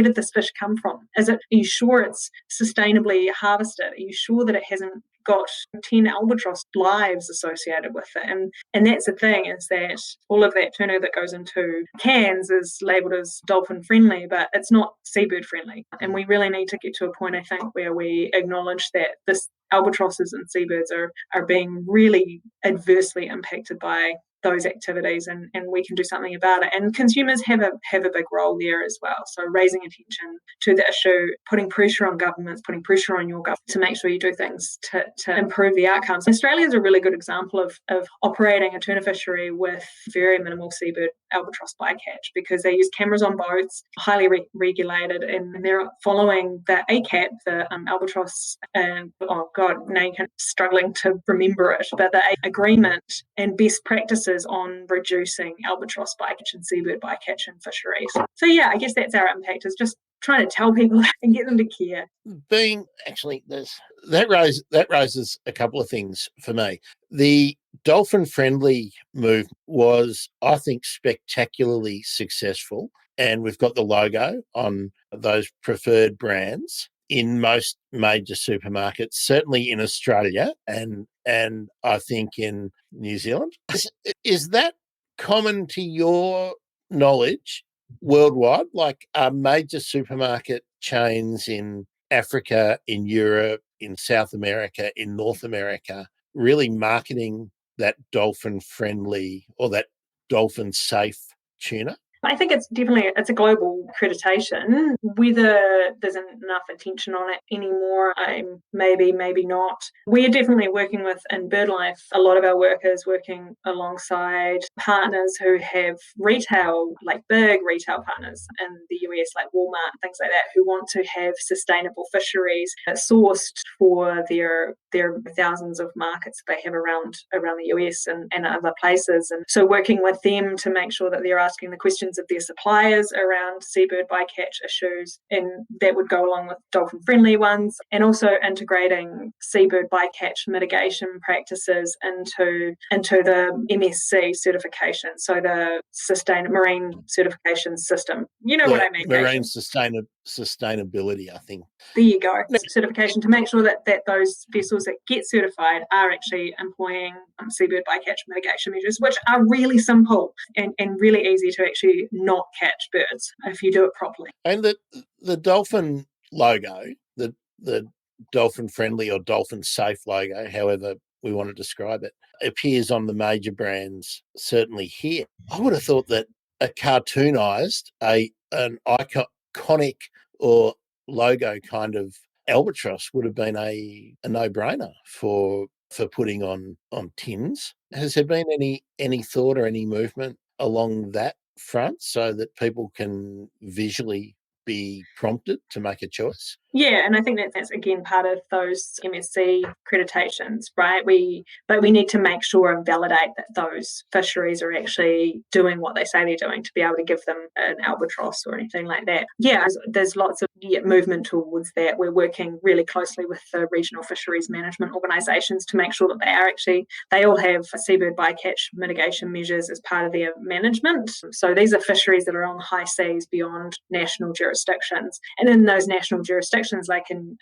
did this fish come from? Are you sure it's sustainably harvested? Are you sure that it hasn't got 10 albatross lives associated with it? And that's the thing, is that all of that tuna that goes into cans is labelled as dolphin friendly, but it's not seabird friendly. And we really need to get to a point, I think, where we acknowledge that this albatrosses and seabirds are being really adversely impacted by those activities, and we can do something about it. And consumers have a big role there as well. So raising attention to the issue, putting pressure on governments, putting pressure on your government to make sure you do things to improve the outcomes. Australia is a really good example of operating a tuna fishery with very minimal seabird albatross bycatch, because they use cameras on boats, highly regulated, and they're following the ACAP, the albatross, and oh god, now you're kind of struggling to remember it, but the agreement and best practices on reducing albatross bycatch and seabird bycatch in fisheries. So yeah, I guess that's our impact, is just trying to tell people and get them to care. That raises a couple of things for me. The dolphin friendly move was, I think, spectacularly successful, and we've got the logo on those preferred brands in most major supermarkets, certainly in Australia and I think in New Zealand. Is that common to your knowledge worldwide? Like, are major supermarket chains in Africa, in Europe, in South America, in North America really marketing that dolphin friendly or that dolphin safe tuna? I think it's a global accreditation. Whether there's enough attention on it anymore, maybe not. We're definitely working with, in Birdlife, a lot of our work is working alongside partners who have retail, like big retail partners in the US, like Walmart, things like that, who want to have sustainable fisheries sourced for their thousands of markets they have around the US and other places. And so working with them to make sure that they're asking the questions of their suppliers around seabird bycatch issues, and that would go along with dolphin friendly ones, and also integrating seabird bycatch mitigation practices into the MSC certification, so the marine certification system. You know what I mean? Marine sustainability, I think. There you go. Certification to make sure that those vessels that get certified are actually employing seabird bycatch mitigation measures, which are really simple and really easy to actually not catch birds if you do it properly. And the dolphin logo, the dolphin friendly or dolphin safe logo, however we want to describe it, appears on the major brands, certainly here. I would have thought that a cartoonized, an iconic or logo kind of albatross would have been a no-brainer for putting on tins. Has there been any thought or any movement along that front so that people can visually be prompted to make a choice? Yeah, and I think that's again part of those MSC accreditations, right? But we need to make sure and validate that those fisheries are actually doing what they say they're doing to be able to give them an albatross or anything like that. Yeah, there's lots of movement towards that. We're working really closely with the regional fisheries management organisations to make sure that they all have seabird bycatch mitigation measures as part of their management. So these are fisheries that are on high seas beyond national jurisdictions, and in those national jurisdictions, like in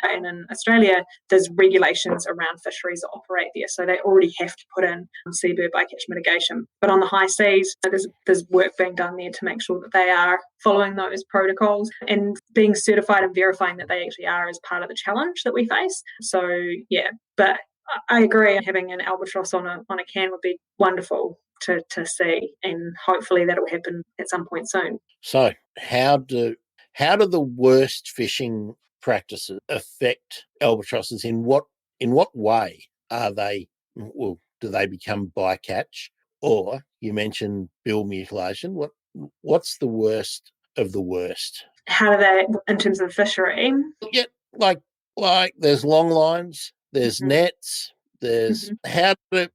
Australia, there's regulations around fisheries that operate there, so they already have to put in seabird bycatch mitigation. But on the high seas, there's work being done there to make sure that they are following those protocols and being certified and verifying that they actually are as part of the challenge that we face. So yeah, but I agree, having an albatross on a can would be wonderful to see, and hopefully that'll happen at some point soon. So how do the worst fishing practices affect albatrosses? In what way are they? Well, do they become bycatch? Or you mentioned bill mutilation. What's the worst of the worst? How do they, in terms of the fishery? Yeah, like there's long lines, there's nets, there's how do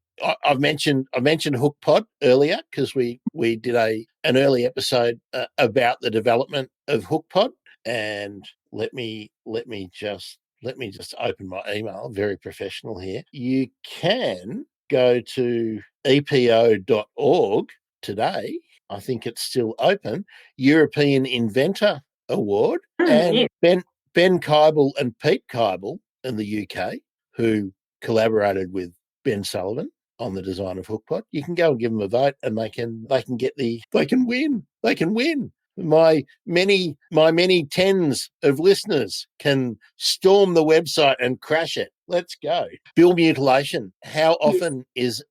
I've mentioned hook pod earlier because we did an early episode about the development of hook pod, and let me just open my email. Very professional here. You can go to epo.org today. I think it's still open. European Inventor Award, and Yeah. Ben Kybel and Pete Kybel in the UK, who collaborated with Ben Sullivan on the design of HookPod. You can go and give them a vote, and they can win. They can win. My many tens of listeners can storm the website and crash it. Let's go. Bill mutilation. How often is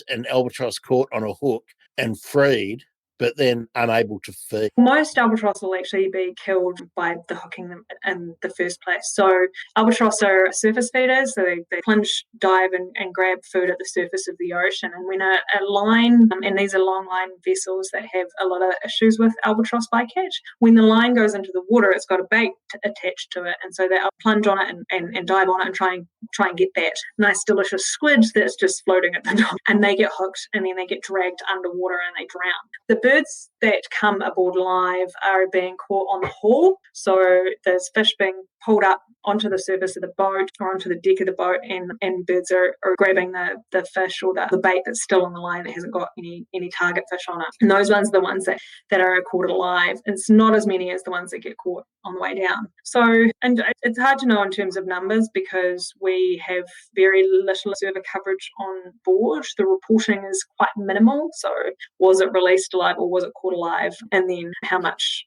an albatross caught on a hook and freed, but then unable to feed? Most albatross will actually be killed by the hooking them in the first place. So albatross are surface feeders, so they plunge, dive and grab food at the surface of the ocean. And when a line, and these are long line vessels that have a lot of issues with albatross bycatch, when the line goes into the water, it's got a bait attached to it. And so they'll plunge on it and dive on it and try and get that nice delicious squid that's just floating at the top. And they get hooked, and then they get dragged underwater and they drown. The birds that come aboard live are being caught on the haul. So there's fish being pulled up onto the surface of the boat or onto the deck of the boat, and birds are grabbing the fish or the bait that's still on the line that hasn't got any target fish on it. And those ones are the ones that are caught alive. It's not as many as the ones that get caught on the way down. So, and it's hard to know in terms of numbers because we have very little observer coverage on board. The reporting is quite minimal. So was it released alive or was it caught alive? And then how much,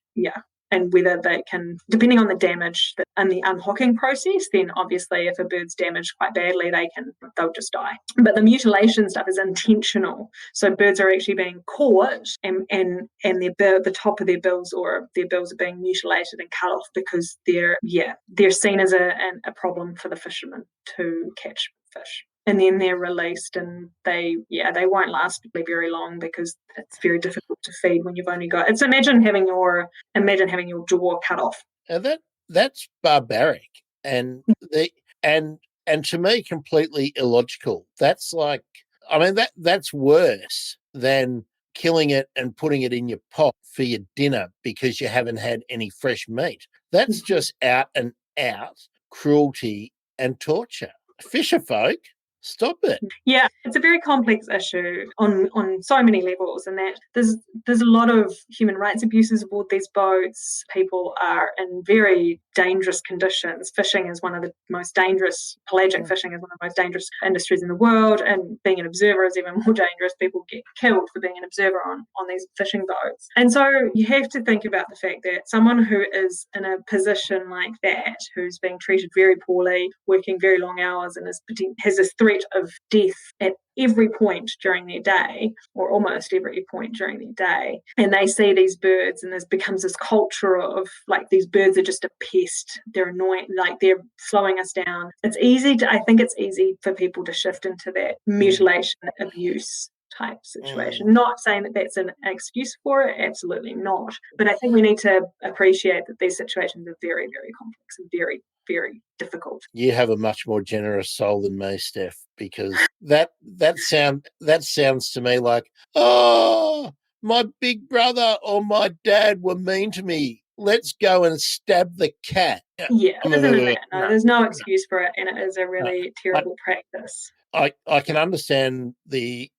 and whether they can, depending on the damage in the unhooking process, then obviously if a bird's damaged quite badly, they'll just die. But the mutilation stuff is intentional. So birds are actually being caught and the top of their bills or their bills are being mutilated and cut off because they're seen as a problem for the fishermen to catch fish. And then they're released and they won't last very long because it's very difficult to feed when you've only got, imagine having your jaw cut off. That's barbaric and to me completely illogical. That's like, I mean, that's worse than killing it and putting it in your pot for your dinner because you haven't had any fresh meat. That's just out and out cruelty and torture. Fisher folk, stop it. Yeah, it's a very complex issue on so many levels, and that there's a lot of human rights abuses aboard these boats. People are in very dangerous conditions. Fishing is one of the most dangerous, pelagic fishing is one of the most dangerous industries in the world, and being an observer is even more dangerous. People get killed for being an observer on these fishing boats. And so you have to think about the fact that someone who is in a position like that, who's being treated very poorly, working very long hours, and has this threat of death at every point during their day, or almost every point during their day, and they see these birds and there becomes this culture of like these birds are just a pest, they're annoying, like they're slowing us down. I think it's easy for people to shift into that mutilation abuse type situation. Not saying that that's an excuse for it, absolutely not, but I think we need to appreciate that these situations are very, very complex and very, very difficult. You have a much more generous soul than me, Steph, because that sounds to me like, oh, my big brother or my dad were mean to me. Let's go and stab the cat. Yeah, there's no excuse for it, and it is a really terrible practice. I can understand the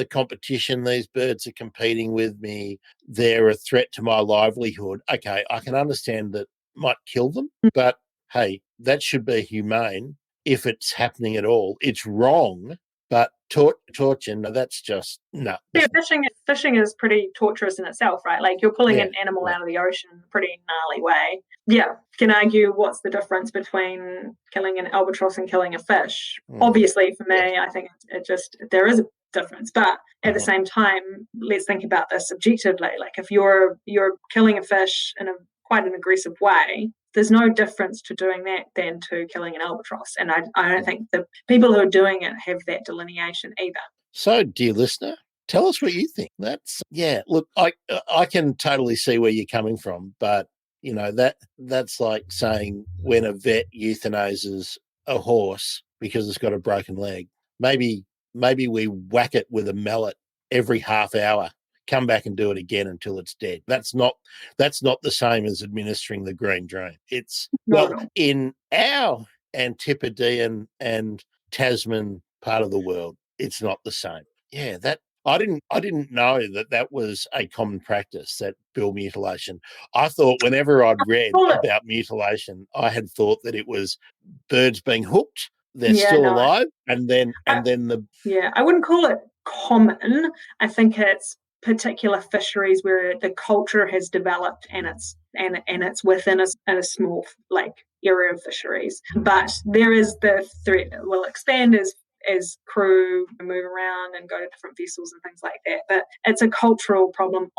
competition these birds are competing with me. They're a threat to my livelihood. Okay, I can understand that might kill them, but hey, that should be humane if it's happening at all. It's wrong, but torture, no, that's just no. Yeah, fishing is pretty torturous in itself, right? Like you're pulling an animal out of the ocean in a pretty gnarly way. Yeah, can argue what's the difference between killing an albatross and killing a fish. Obviously, for me, I think there is a difference, but at the same time, let's think about this objectively. Like if you're killing a fish in quite an aggressive way, there's no difference to doing that than to killing an albatross. And I don't think the people who are doing it have that delineation either. So, dear listener, tell us what you think. Look, I can totally see where you're coming from, but you know, that's like saying when a vet euthanizes a horse because it's got a broken leg. Maybe we whack it with a mallet every half hour, come back and do it again until it's dead. That's not the same as administering the green drain. It's in our Antipodean and Tasman part of the world, it's not the same. Yeah, that I didn't know that was a common practice, that bill mutilation. I thought whenever I'd read about mutilation, I had thought that it was birds being hooked, they're still alive, and then I wouldn't call it common. I think it's particular fisheries where the culture has developed and it's within a small like area of fisheries. But there is the threat it will expand as crew move around and go to different vessels and things like that. But it's a cultural problem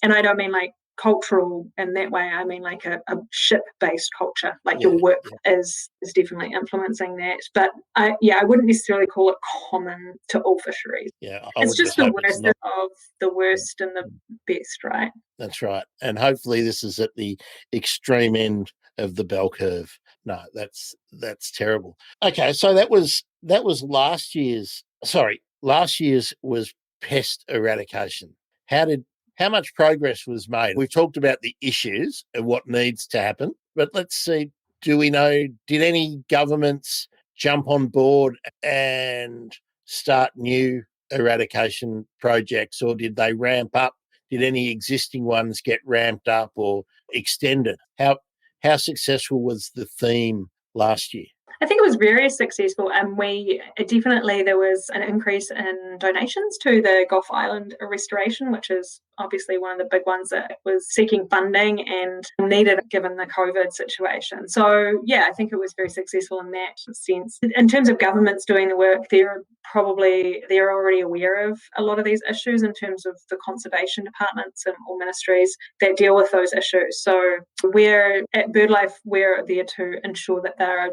and I don't mean like cultural in that way, I mean like a ship-based culture, like your work is definitely influencing that. But I wouldn't necessarily call it common to all fisheries. It's just the worst of the worst and the best, right? That's right. And hopefully this is at the extreme end of the bell curve. No, that's terrible. Okay, so that was last year's was pest eradication. How much progress was made? We've talked about the issues and what needs to happen, but let's see, do we know, did any governments jump on board and start new eradication projects, or did they ramp up? Did any existing ones get ramped up or extended? How successful was the theme last year? I think it was very successful, and there was an increase in donations to the Gulf Island restoration, which is obviously one of the big ones that was seeking funding and needed given the COVID situation. So yeah, I think it was very successful in that sense. In terms of governments doing the work, they're already aware of a lot of these issues in terms of the conservation departments and or ministries that deal with those issues. So we're at BirdLife, we're there to ensure that they're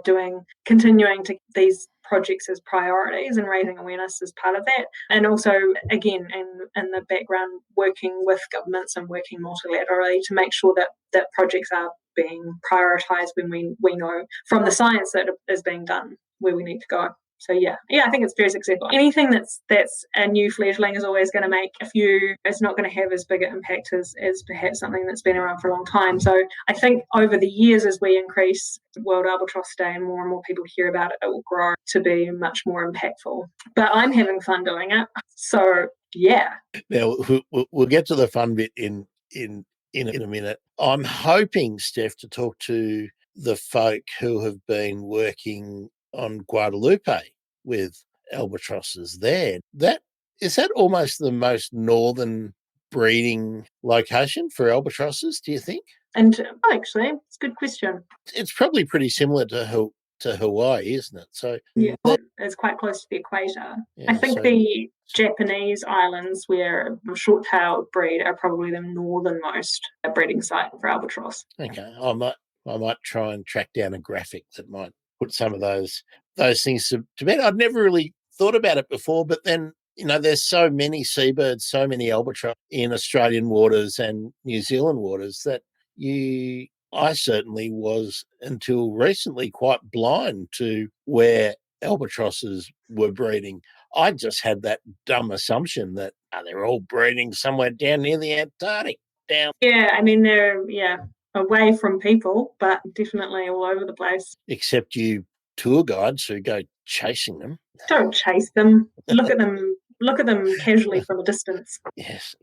continuing to these projects as priorities and raising awareness as part of that. And also, again, in the background, working with governments and working multilaterally to make sure that projects are being prioritised when we know from the science that is being done where we need to go. So yeah, I think it's very successful. Anything that's a new fledgling is always going to make it's not going to have as big an impact as perhaps something that's been around for a long time. So I think over the years, as we increase World Albatross Day and more people hear about it, it will grow to be much more impactful. But I'm having fun doing it. So yeah. Now we'll get to the fun bit in a minute. I'm hoping, Steph, to talk to the folk who have been working on Guadalupe with albatrosses there. Is that almost the most northern breeding location for albatrosses, do you think? And actually, it's a good question. It's probably pretty similar to Hawaii, isn't it? So yeah, it's quite close to the equator. Yeah, I think the Japanese islands where short-tailed breed are probably the northernmost breeding site for albatross. Okay, I might try and track down a graphic that might put some of those things to bed. I'd never really thought about it before, but then, there's so many seabirds, so many albatross in Australian waters and New Zealand waters that I certainly was, until recently, quite blind to where albatrosses were breeding. I just had that dumb assumption that they're all breeding somewhere down near the Antarctic. Yeah, I mean, they're away from people, but definitely all over the place. Except you tour guides who go chasing them. Don't chase them. Look at them casually from a distance. Yes.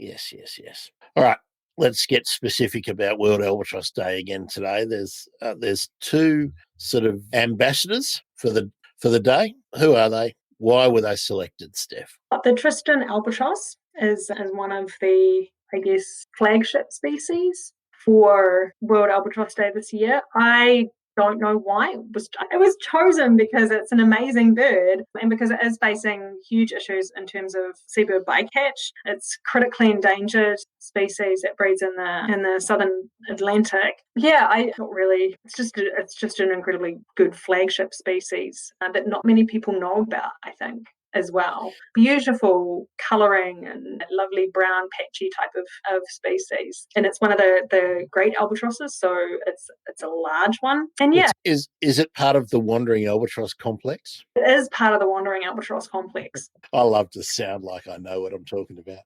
All right, let's get specific about World Albatross Day again today. There's two sort of ambassadors for the day. Who are they? Why were they selected, Steph? The Tristan albatross is one of the, I guess, flagship species for World Albatross Day this year. I don't know why it was chosen, because it's an amazing bird and because it is facing huge issues in terms of seabird bycatch. It's critically endangered species that breeds in the southern Atlantic. Yeah, it's just an incredibly good flagship species that not many people know about, I think, as well. Beautiful colouring and lovely brown patchy type of species. And it's one of the great albatrosses, so it's a large one. And yeah. Is it part of the Wandering Albatross complex? It is part of the Wandering Albatross complex. I love to sound like I know what I'm talking about.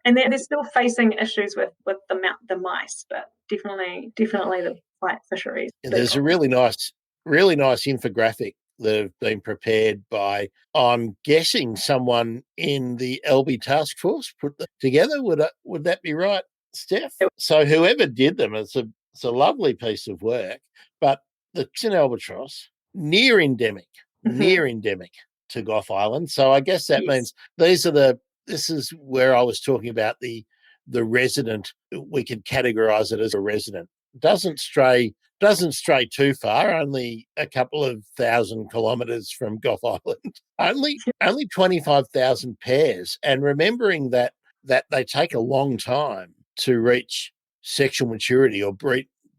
And they're still facing issues with the mice, but definitely the flight fisheries. There's a really nice infographic that have been prepared by, I'm guessing, someone in the LB task force put them together. Would that be right, Steph? So whoever did them, it's a lovely piece of work. But the Tristan albatross, near endemic to Gough Island. So I guess that means this is where I was talking about the resident. We could categorise it as a resident. Doesn't stray too far, only a couple of 1,000 kilometres from Gough Island. Only 25,000 pairs. And remembering that they take a long time to reach sexual maturity or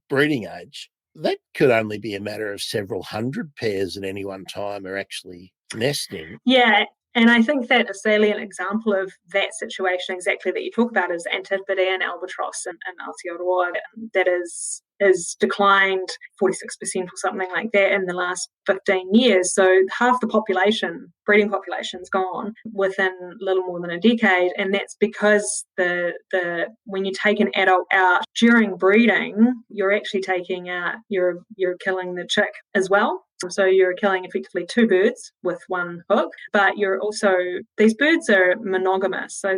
breeding age, that could only be a matter of several hundred pairs at any one time are actually nesting. Yeah. And I think that a salient example of that situation exactly that you talk about is Antipodean albatross in Aotearoa that is declined 46% or something like that in the last 15 years. So half the breeding population's gone within a little more than a decade. And that's because when you take an adult out during breeding, you're actually taking out, you're killing the chick as well. So you're killing effectively two birds with one hook, but these birds are monogamous. So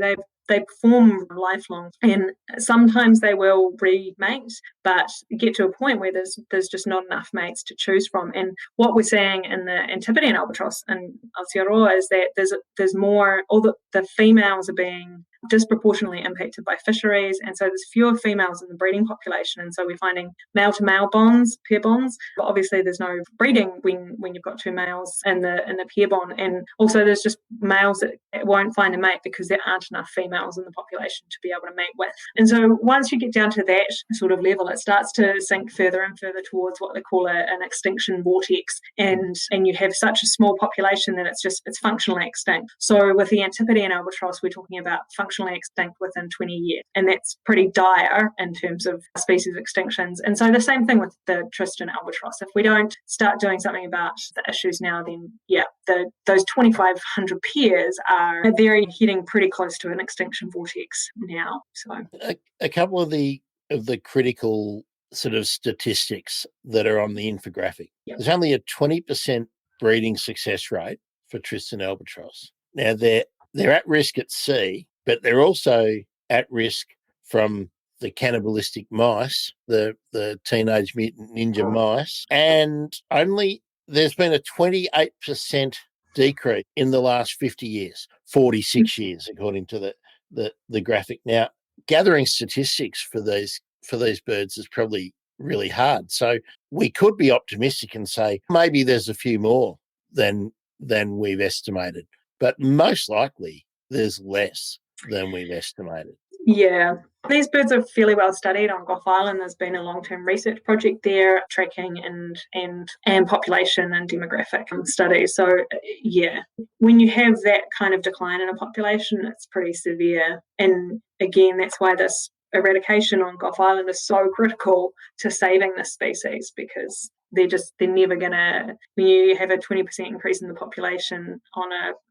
they perform lifelong, and sometimes they will remate, but get to a point where there's just not enough mates to choose from. And what we're seeing in the Antipodean albatross in Aotearoa is that there's more, all the females are being disproportionately impacted by fisheries, and so there's fewer females in the breeding population, and so we're finding male-to-male bonds, pair bonds, but obviously there's no breeding when you've got two males in the pair bond, and also there's just males that won't find a mate because there aren't enough females in the population to be able to mate with. And so once you get down to that sort of level, it starts to sink further and further towards what they call an extinction vortex, and you have such a small population that it's functionally extinct. So with the Antipodean albatross, we're talking about functionally extinct within 20 years, and that's pretty dire in terms of species extinctions. And so the same thing with the Tristan albatross. If we don't start doing something about the issues now, then those 2,500 pairs are heading pretty close to an extinction vortex now. So a couple of the critical sort of statistics that are on the infographic. Yep. There's only a 20% breeding success rate for Tristan albatross. Now they're at risk at sea, but they're also at risk from the cannibalistic mice, the teenage mutant ninja mice, and only there's been a 28% decrease in the last 50 years, 46 years, according to the graphic. Now, gathering statistics for these birds is probably really hard. So we could be optimistic and say maybe there's a few more than we've estimated, but most likely there's less than we've estimated. Yeah, these birds are fairly well studied on Gough Island. There's been a long-term research project there, tracking and population and demographic studies. So yeah, when you have that kind of decline in a population, it's pretty severe. And again, that's why this eradication on Gough Island is so critical to saving this species, because they're never gonna, when you have a 20% increase in the population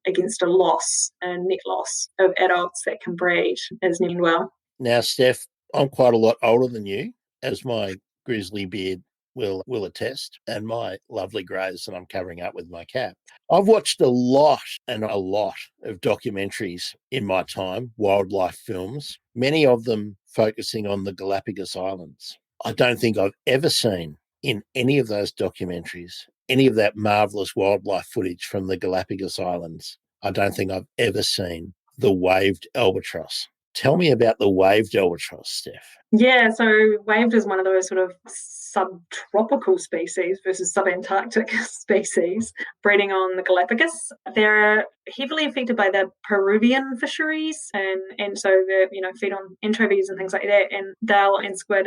against a net loss of adults that can breed, is never well. Now, Steph, I'm quite a lot older than you, as my grizzly beard will attest, and my lovely greys that I'm covering up with my cap. I've watched a lot of documentaries in my time, wildlife films, many of them focusing on the Galapagos Islands. I don't think I've ever seen in any of those documentaries any of that marvellous wildlife footage from the Galapagos Islands. I don't think I've ever seen the waved albatross. Tell me about the waved albatross, Steph. Yeah, so waved is one of those sort of subtropical species versus subantarctic species breeding on the Galapagos. They're heavily affected by the Peruvian fisheries, and so they feed on anchovies and things like that, and dale and squid,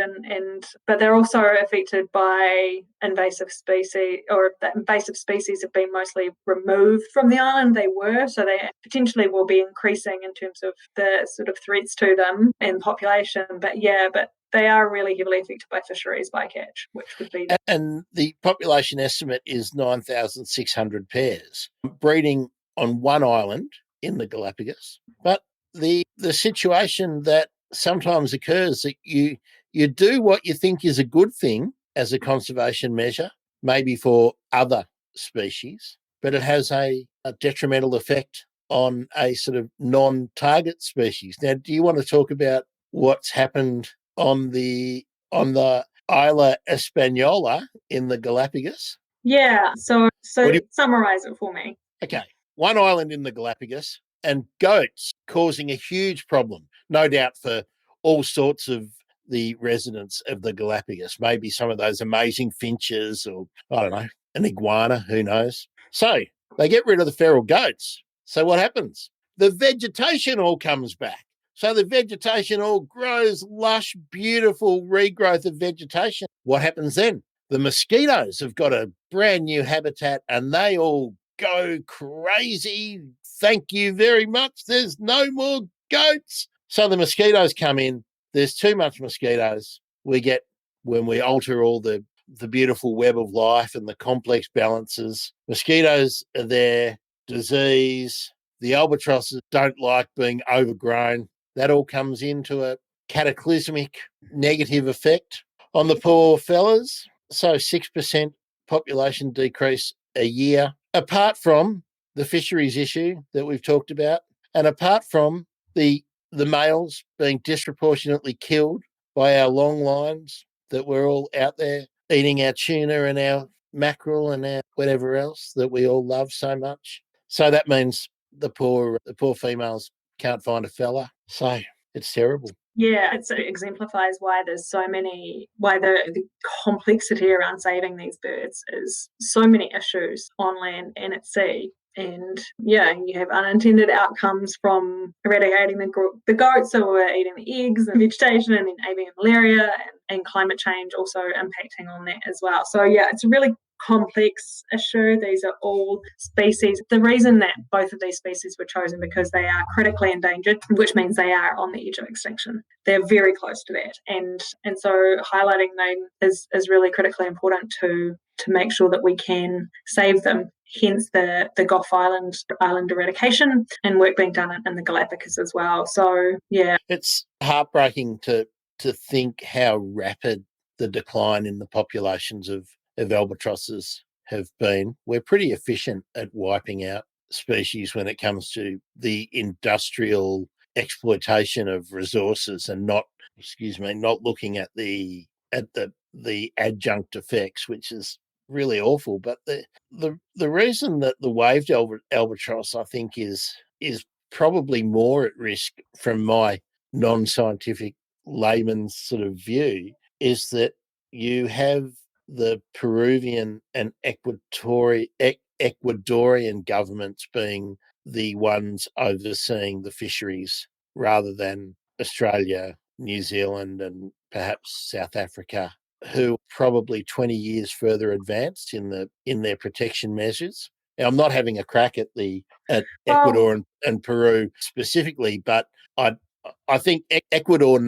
but they're also affected by invasive species, or that invasive species have been mostly removed from the island. They potentially will be increasing in terms of the sort of threats to them and population, but they are really heavily affected by fisheries bycatch, which would be... And the population estimate is 9,600 pairs, breeding on one island in the Galapagos. But the situation that sometimes occurs that you do what you think is a good thing as a conservation measure, maybe for other species, but it has a detrimental effect on a sort of non-target species. Now, do you want to talk about what's happened on the Isla Española in the Galapagos? Yeah, so summarize it for me. Okay, one island in the Galapagos, and goats causing a huge problem, no doubt for all sorts of the residents of the Galapagos, maybe some of those amazing finches, or I don't know, an iguana, who knows. So they get rid of the feral goats. So what happens? The vegetation all comes back. So the vegetation all grows, lush, beautiful regrowth of vegetation. What happens then? The mosquitoes have got a brand new habitat and they all go crazy. Thank you very much. There's no more goats. So the mosquitoes come in. There's too much mosquitoes. When we alter all the beautiful web of life and the complex balances, mosquitoes are there, disease. The albatrosses don't like being overgrown. That all comes into a cataclysmic negative effect on the poor fellas. So 6% population decrease a year, apart from the fisheries issue that we've talked about, and apart from the males being disproportionately killed by our long lines that we're all out there eating our tuna and our mackerel and our whatever else that we all love so much. So that means the poor females can't find a fella. So it's terrible. Yeah, it exemplifies why why the complexity around saving these birds is so many issues on land and at sea. And yeah, you have unintended outcomes from eradicating the goats that were eating the eggs and vegetation, and then avian malaria and climate change also impacting on that as well. So yeah, it's a really complex issue. These are all species. The reason that both of these species were chosen because they are critically endangered, which means they are on the edge of extinction. They're very close to that, and so highlighting them is really critically important to make sure that we can save them. Hence the Gough Island eradication and work being done in the Galapagos as well. So yeah, it's heartbreaking to think how rapid the decline in the populations of albatrosses have been. We're pretty efficient at wiping out species when it comes to the industrial exploitation of resources and not looking at the adjunct effects, which is really awful. But the reason that the waved albatross, I think, is probably more at risk from my non-scientific layman's sort of view is that you have the Peruvian and Ecuadorian governments being the ones overseeing the fisheries rather than Australia, New Zealand, and perhaps South Africa, who are probably 20 years further advanced in their protection measures. Now, I'm not having a crack at Ecuador and Peru specifically, but I think Ecuador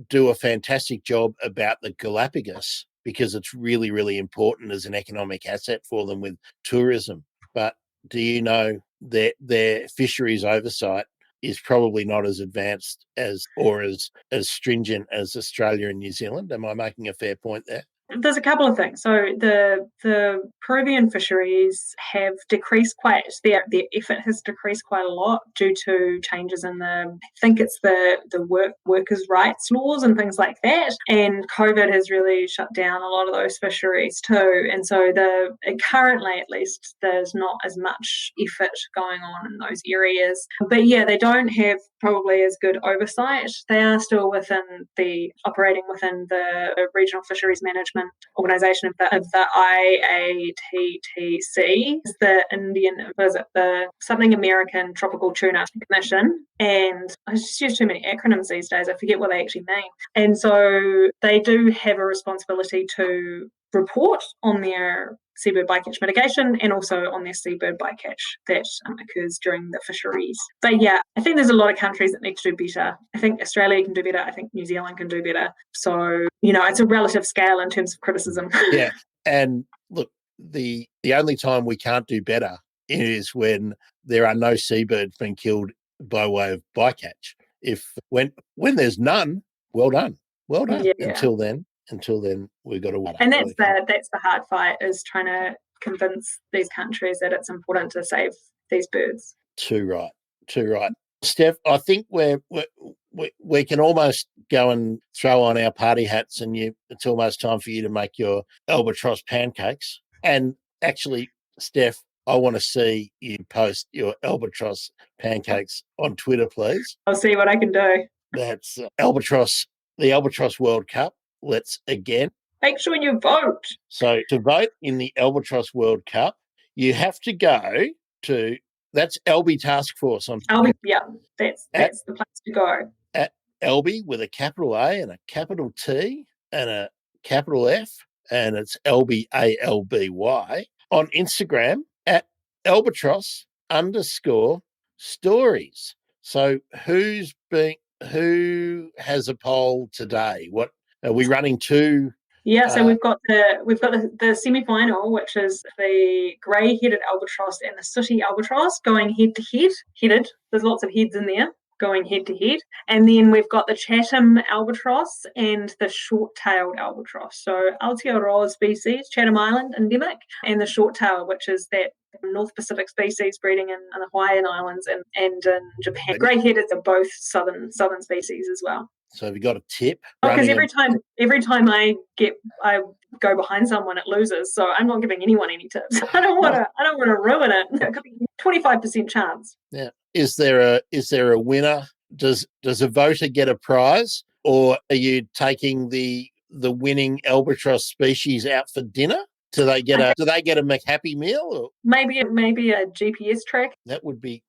do a fantastic job about the Galapagos because it's really, really important as an economic asset for them with tourism. But do you know that their fisheries oversight is probably not as advanced as stringent as Australia and New Zealand? Am I making a fair point there? There's a couple of things. So the Peruvian fisheries have decreased quite. Their effort has decreased quite a lot due to changes in I think it's the workers' rights laws and things like that. And COVID has really shut down a lot of those fisheries too. And so currently, at least, there's not as much effort going on in those areas. But yeah, they don't have probably as good oversight. They are still operating within the Regional Fisheries Management Organisation of the IATTC, the Southern American Tropical Tuna Commission, and I just use too many acronyms these days. I forget what they actually mean. And so they do have a responsibility to report on their seabird bycatch mitigation and also on their seabird bycatch that occurs during the fisheries. But yeah, I think there's a lot of countries that need to do better. I think Australia can do better. I think New Zealand can do better. So, it's a relative scale in terms of criticism. Yeah. And look, the only time we can't do better is when there are no seabirds being killed by way of bycatch. When there's none, well done. Yeah. Until then, we've got to wait. And that's the hard fight, is trying to convince these countries that it's important to save these birds. Too right. Steph, I think we can almost go and throw on our party hats, and it's almost time for you to make your albatross pancakes. And actually, Steph, I want to see you post your albatross pancakes on Twitter, please. I'll see what I can do. That's the Albatross World Cup. Let's again. Make sure you vote. So to vote in the Albatross World Cup, you have to go to, that's Albi Task Force on Albi, yeah, that's the place to go. At Albi with a capital A and a capital T and a capital F, and it's Alby, ALBY, on Instagram at albatross_stories. So who has a poll today? What are we running to? Yeah, so we've got the semi-final, which is the grey-headed albatross and the sooty albatross going head-to-head. Headed. There's lots of heads in there going head-to-head. And then we've got the Chatham albatross and the short-tailed albatross. So Aotearoa species, Chatham Island endemic, and the short-tail, which is that North Pacific species breeding in the Hawaiian Islands and in Japan. Grey-headed are both southern species as well. So have you got a tip? Because every time I go behind someone, it loses. So I'm not giving anyone any tips. I don't want to ruin it. It could be 25% chance. Yeah. Is there a winner does a voter get a prize, or are you taking the winning albatross species out for dinner? Do they get a McHappy meal? Or? Maybe a GPS track. That would be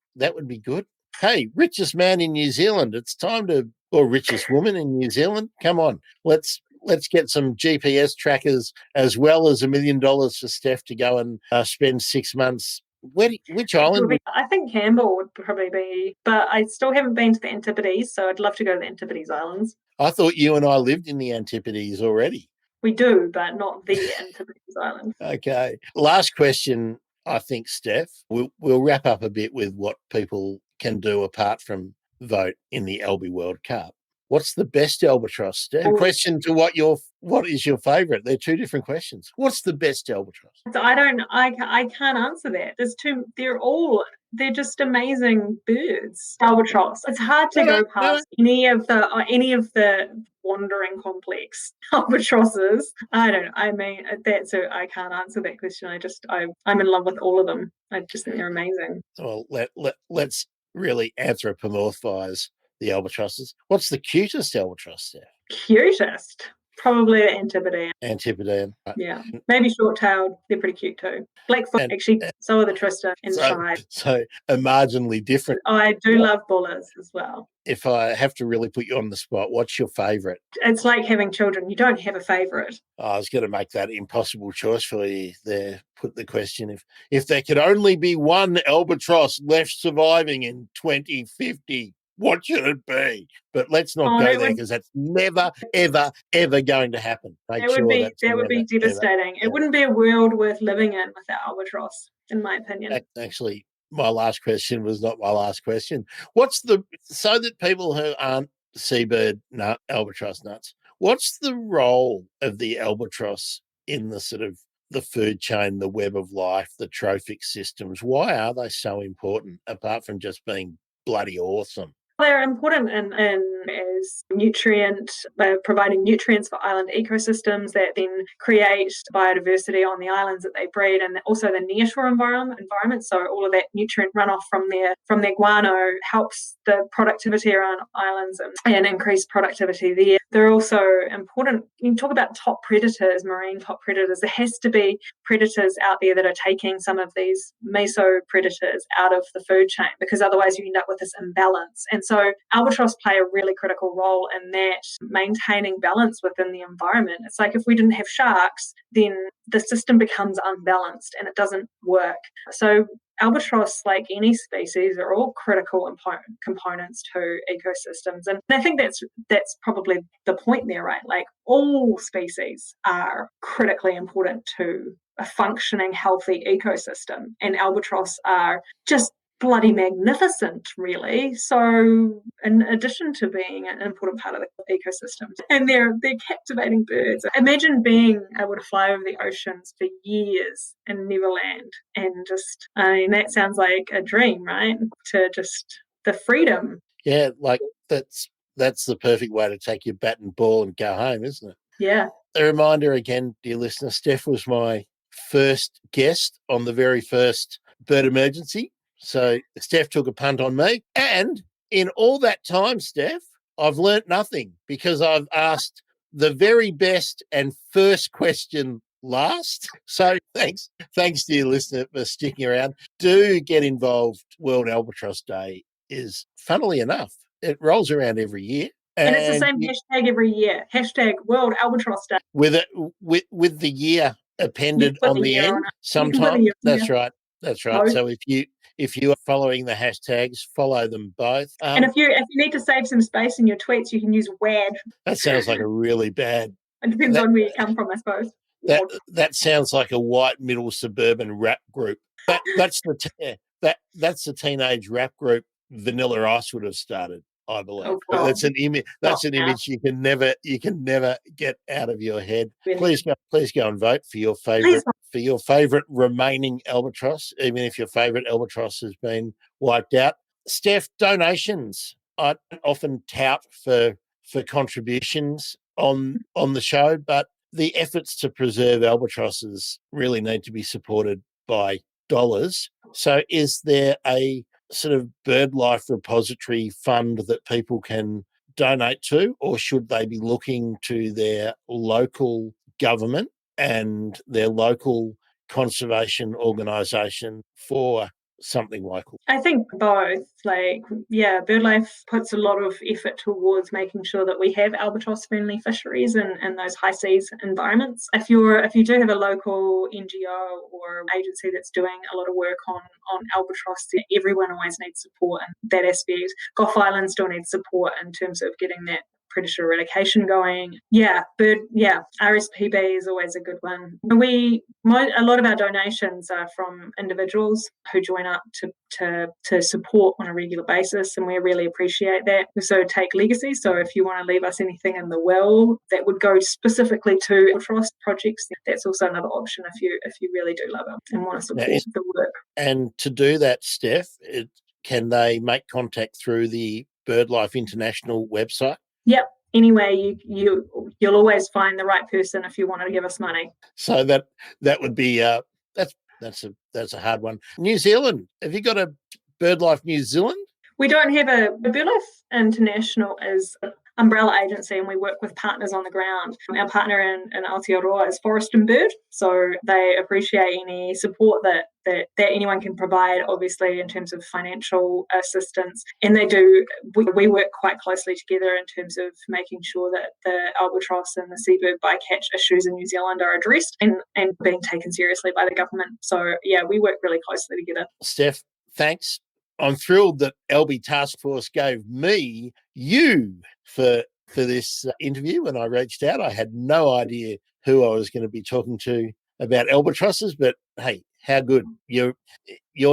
good. Hey, richest man in New Zealand, it's time to, or richest woman in New Zealand, come on, let's get some GPS trackers as well as $1 million for Steph to go and spend 6 months. Which island? I think Campbell would probably be, but I still haven't been to the Antipodes, so I'd love to go to the Antipodes Islands. I thought you and I lived in the Antipodes already. We do, but not the Antipodes Island. Okay. Last question, I think, Steph. We'll wrap up a bit with what people can do apart from vote in the Albi World Cup. What's the best albatross, Steph? Question to what is your favourite? They're two different questions. What's the best albatross? I can't answer that. They're just amazing birds. Albatross. It's hard to go past any of the wandering complex albatrosses. I don't know. I mean, I can't answer that question. I'm in love with all of them. I just think they're amazing. Well, let's really anthropomorphize the albatrosses. What's the cutest albatross there? Cutest? Probably the Antipodean. Antipodean. Yeah. Maybe short-tailed. They're pretty cute too. Blackfoot, actually, so are the Trista and Shide. So a marginally different. I do love bullers as well. If I have to really put you on the spot, what's your favourite? It's like having children. You don't have a favourite. I was going to make that impossible choice for you there. Put the question, if there could only be one albatross left surviving in 2050, what should it be? But let's not go there, because that's never, ever, ever going to happen. That would be devastating. It wouldn't be a world worth living in without albatross, in my opinion. Actually, my last question was not my last question. So that people who aren't seabird albatross nuts, what's the role of the albatross in the sort of the food chain, the web of life, the trophic systems? Why are they so important, apart from just being bloody awesome? They're important as providing nutrients for island ecosystems that then create biodiversity on the islands that they breed, and also the nearshore environment. So all of that nutrient runoff from their guano helps the productivity around islands and increase productivity there. They're also important. You talk about top predators, marine top predators. There has to be predators out there that are taking some of these meso predators out of the food chain, because otherwise you end up with this imbalance. And so albatross play a really critical role in that, maintaining balance within the environment. It's like if we didn't have sharks, then the system becomes unbalanced and it doesn't work. So albatross, like any species, are all critical components to ecosystems. And I think that's probably the point there, right? Like all species are critically important to a functioning, healthy ecosystem. And albatross are just bloody magnificent, really. So in addition to being an important part of the ecosystem, and they're captivating birds. Imagine being able to fly over the oceans for years and never land, and just, I mean, that sounds like a dream, right? To just the freedom. Yeah, like that's the perfect way to take your bat and ball and go home, isn't it? Yeah. A reminder again, dear listener, Steph was my first guest on the very first Bird Emergency. So Steph took a punt on me. And in all that time, Steph, I've learnt nothing, because I've asked the very best and first question last. So thanks, dear listener, for sticking around. Do get involved. World Albatross Day is, funnily enough, it rolls around every year. And it's the same hashtag every year. Hashtag World Albatross Day. With the year appended on the end sometimes. That's right. That's right. Both. So if you are following the hashtags, follow them both. And if you need to save some space in your tweets, you can use WAD. That sounds like a really bad. It depends on where you come from, I suppose. That sounds like a white middle suburban rap group. That's the teenage rap group Vanilla Ice would have started, I believe. Oh, that's an image. That's an image you can never get out of your head. Really? Please go and vote for your favorite remaining albatross, even if your favorite albatross has been wiped out. Steph, donations. I don't often tout for contributions on the show, but the efforts to preserve albatrosses really need to be supported by dollars. So is there a sort of BirdLife repository fund that people can donate to, or should they be looking to their local government and their local conservation organisation for something local? I think both. BirdLife puts a lot of effort towards making sure that we have albatross-friendly fisheries in those high seas environments. If you do have a local NGO or agency that's doing a lot of work on albatross, everyone always needs support in that aspect. Gough Island still needs support in terms of getting that predator eradication going. RSPB is always a good one. A lot of our donations are from individuals who join up to support on a regular basis, and we really appreciate that. We also take legacy, so if you want to leave us anything in the will that would go specifically to albatross projects, that's also another option if you really do love it and want to support the work. And to do that, Steph, can they make contact through the BirdLife International website? Yep. Anyway, you'll always find the right person if you want to give us money. So that would be that's a hard one. New Zealand, have you got a BirdLife New Zealand? We don't have BirdLife International is an umbrella agency, and we work with partners on the ground. Our partner in Aotearoa is Forest and Bird, so they appreciate any support that anyone can provide, obviously, in terms of financial assistance. And they do. We work quite closely together in terms of making sure that the albatross and the seabird bycatch issues in New Zealand are addressed and being taken seriously by the government. So, yeah, we work really closely together. Steph, thanks. I'm thrilled that LB Task Force gave me you for this interview. When I reached out, I had no idea who I was going to be talking to about albatrosses, but hey, how good. You're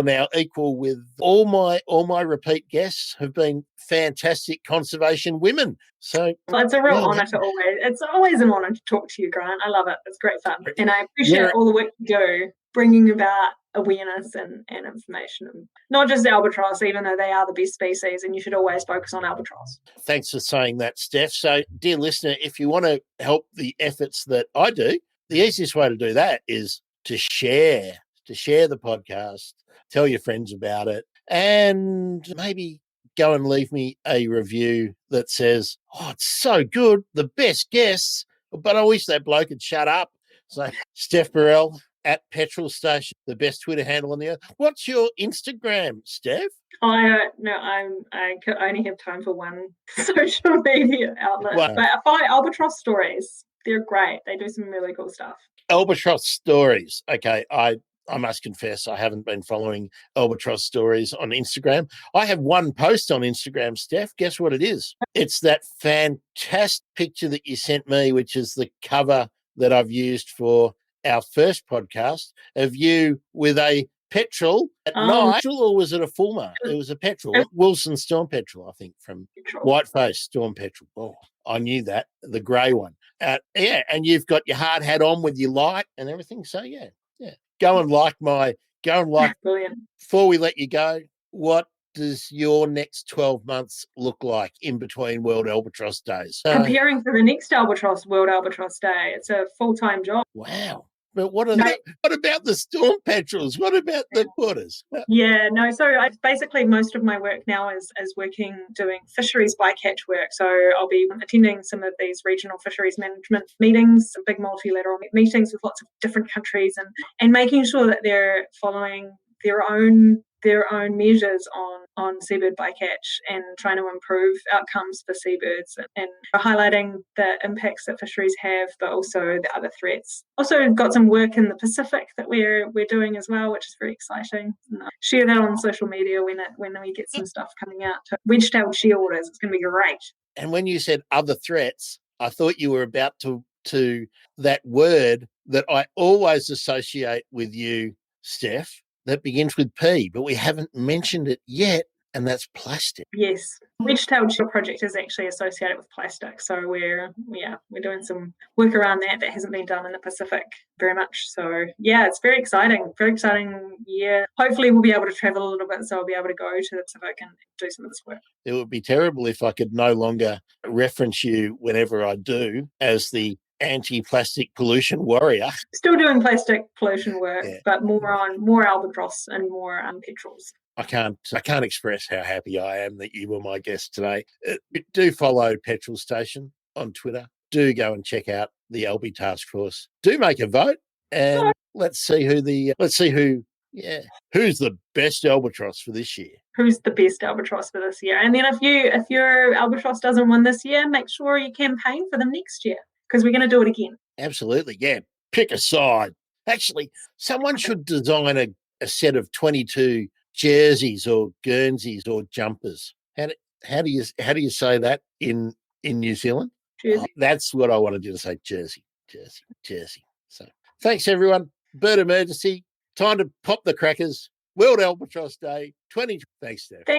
now equal with all my repeat guests have been fantastic conservation women. So it's a real honour it's always an honour to talk to you, Grant. I love it. It's great fun. And I appreciate all the work you do, bringing about awareness and information. Not just albatross, even though they are the best species, and you should always focus on albatross. Thanks for saying that, Steph. So, dear listener, if you want to help the efforts that I do, the easiest way to do that is to share the podcast, tell your friends about it, and maybe go and leave me a review that says, "Oh, it's so good, the best guests," but I wish that bloke had shut up. So, Steph Borelle at Petrol Station, the best Twitter handle on the earth. What's your Instagram, Steph? I only have time for one social media outlet. Wow. But I follow Albatross Stories. They're great. They do some really cool stuff. Albatross Stories. Okay, I must confess I haven't been following Albatross Stories on Instagram. I have one post on Instagram, Steph. Guess what it is? It's that fantastic picture that you sent me, which is the cover that I've used for our first podcast of you with a petrel at night, or was it a Fulmar? It was a petrel, Wilson Storm Petrel, I think, from Whiteface Storm Petrel. Oh, I knew that, the grey one. And you've got your hard hat on with your light and everything. So yeah. Go and like. Brilliant. Before we let you go, what does your next 12 months look like in between World Albatross Days? Preparing for the next World Albatross Day. It's a full-time job. Wow. But what about the storm petrels? What about the quarters? So basically most of my work now is doing fisheries bycatch work. So I'll be attending some of these regional fisheries management meetings, big multilateral meetings with lots of different countries, and making sure that they're following their own measures on seabird bycatch and trying to improve outcomes for seabirds and highlighting the impacts that fisheries have, but also the other threats. Also got some work in the Pacific that we're doing as well, which is very exciting. And I'll share that on social media when we get some stuff coming out. Wedge-tailed shearwaters, it's going to be great. And when you said other threats, I thought you were about to that word that I always associate with you, Steph, that begins with P, but we haven't mentioned it yet, and that's plastic. Yes. Wedge-tailed shearwater project is actually associated with plastic, so we're doing some work around that hasn't been done in the Pacific very much. So yeah, it's very exciting year. Hopefully we'll be able to travel a little bit, so I'll be able to go to the Pacific and do some of this work. It would be terrible if I could no longer reference you whenever I do as the anti-plastic pollution warrior. Still doing plastic pollution work, but more albatross and more petrels. I can't express how happy I am that you were my guest today. Do follow Petrol Station on Twitter. Do go and check out the Albi Task Force. Do make a vote, and let's see who's the best albatross for this year. Who's the best albatross for this year? And then if your albatross doesn't win this year, make sure you campaign for them next year, because we're going to do it again. Absolutely, yeah. Pick a side. Actually, someone should design a set of 22 jerseys or guernseys or jumpers. How do you say that in New Zealand? Jersey. That's what I wanted you to say. Jersey. So thanks everyone. Bird emergency. Time to pop the crackers. World Albatross Day 2020. Thanks, Steph.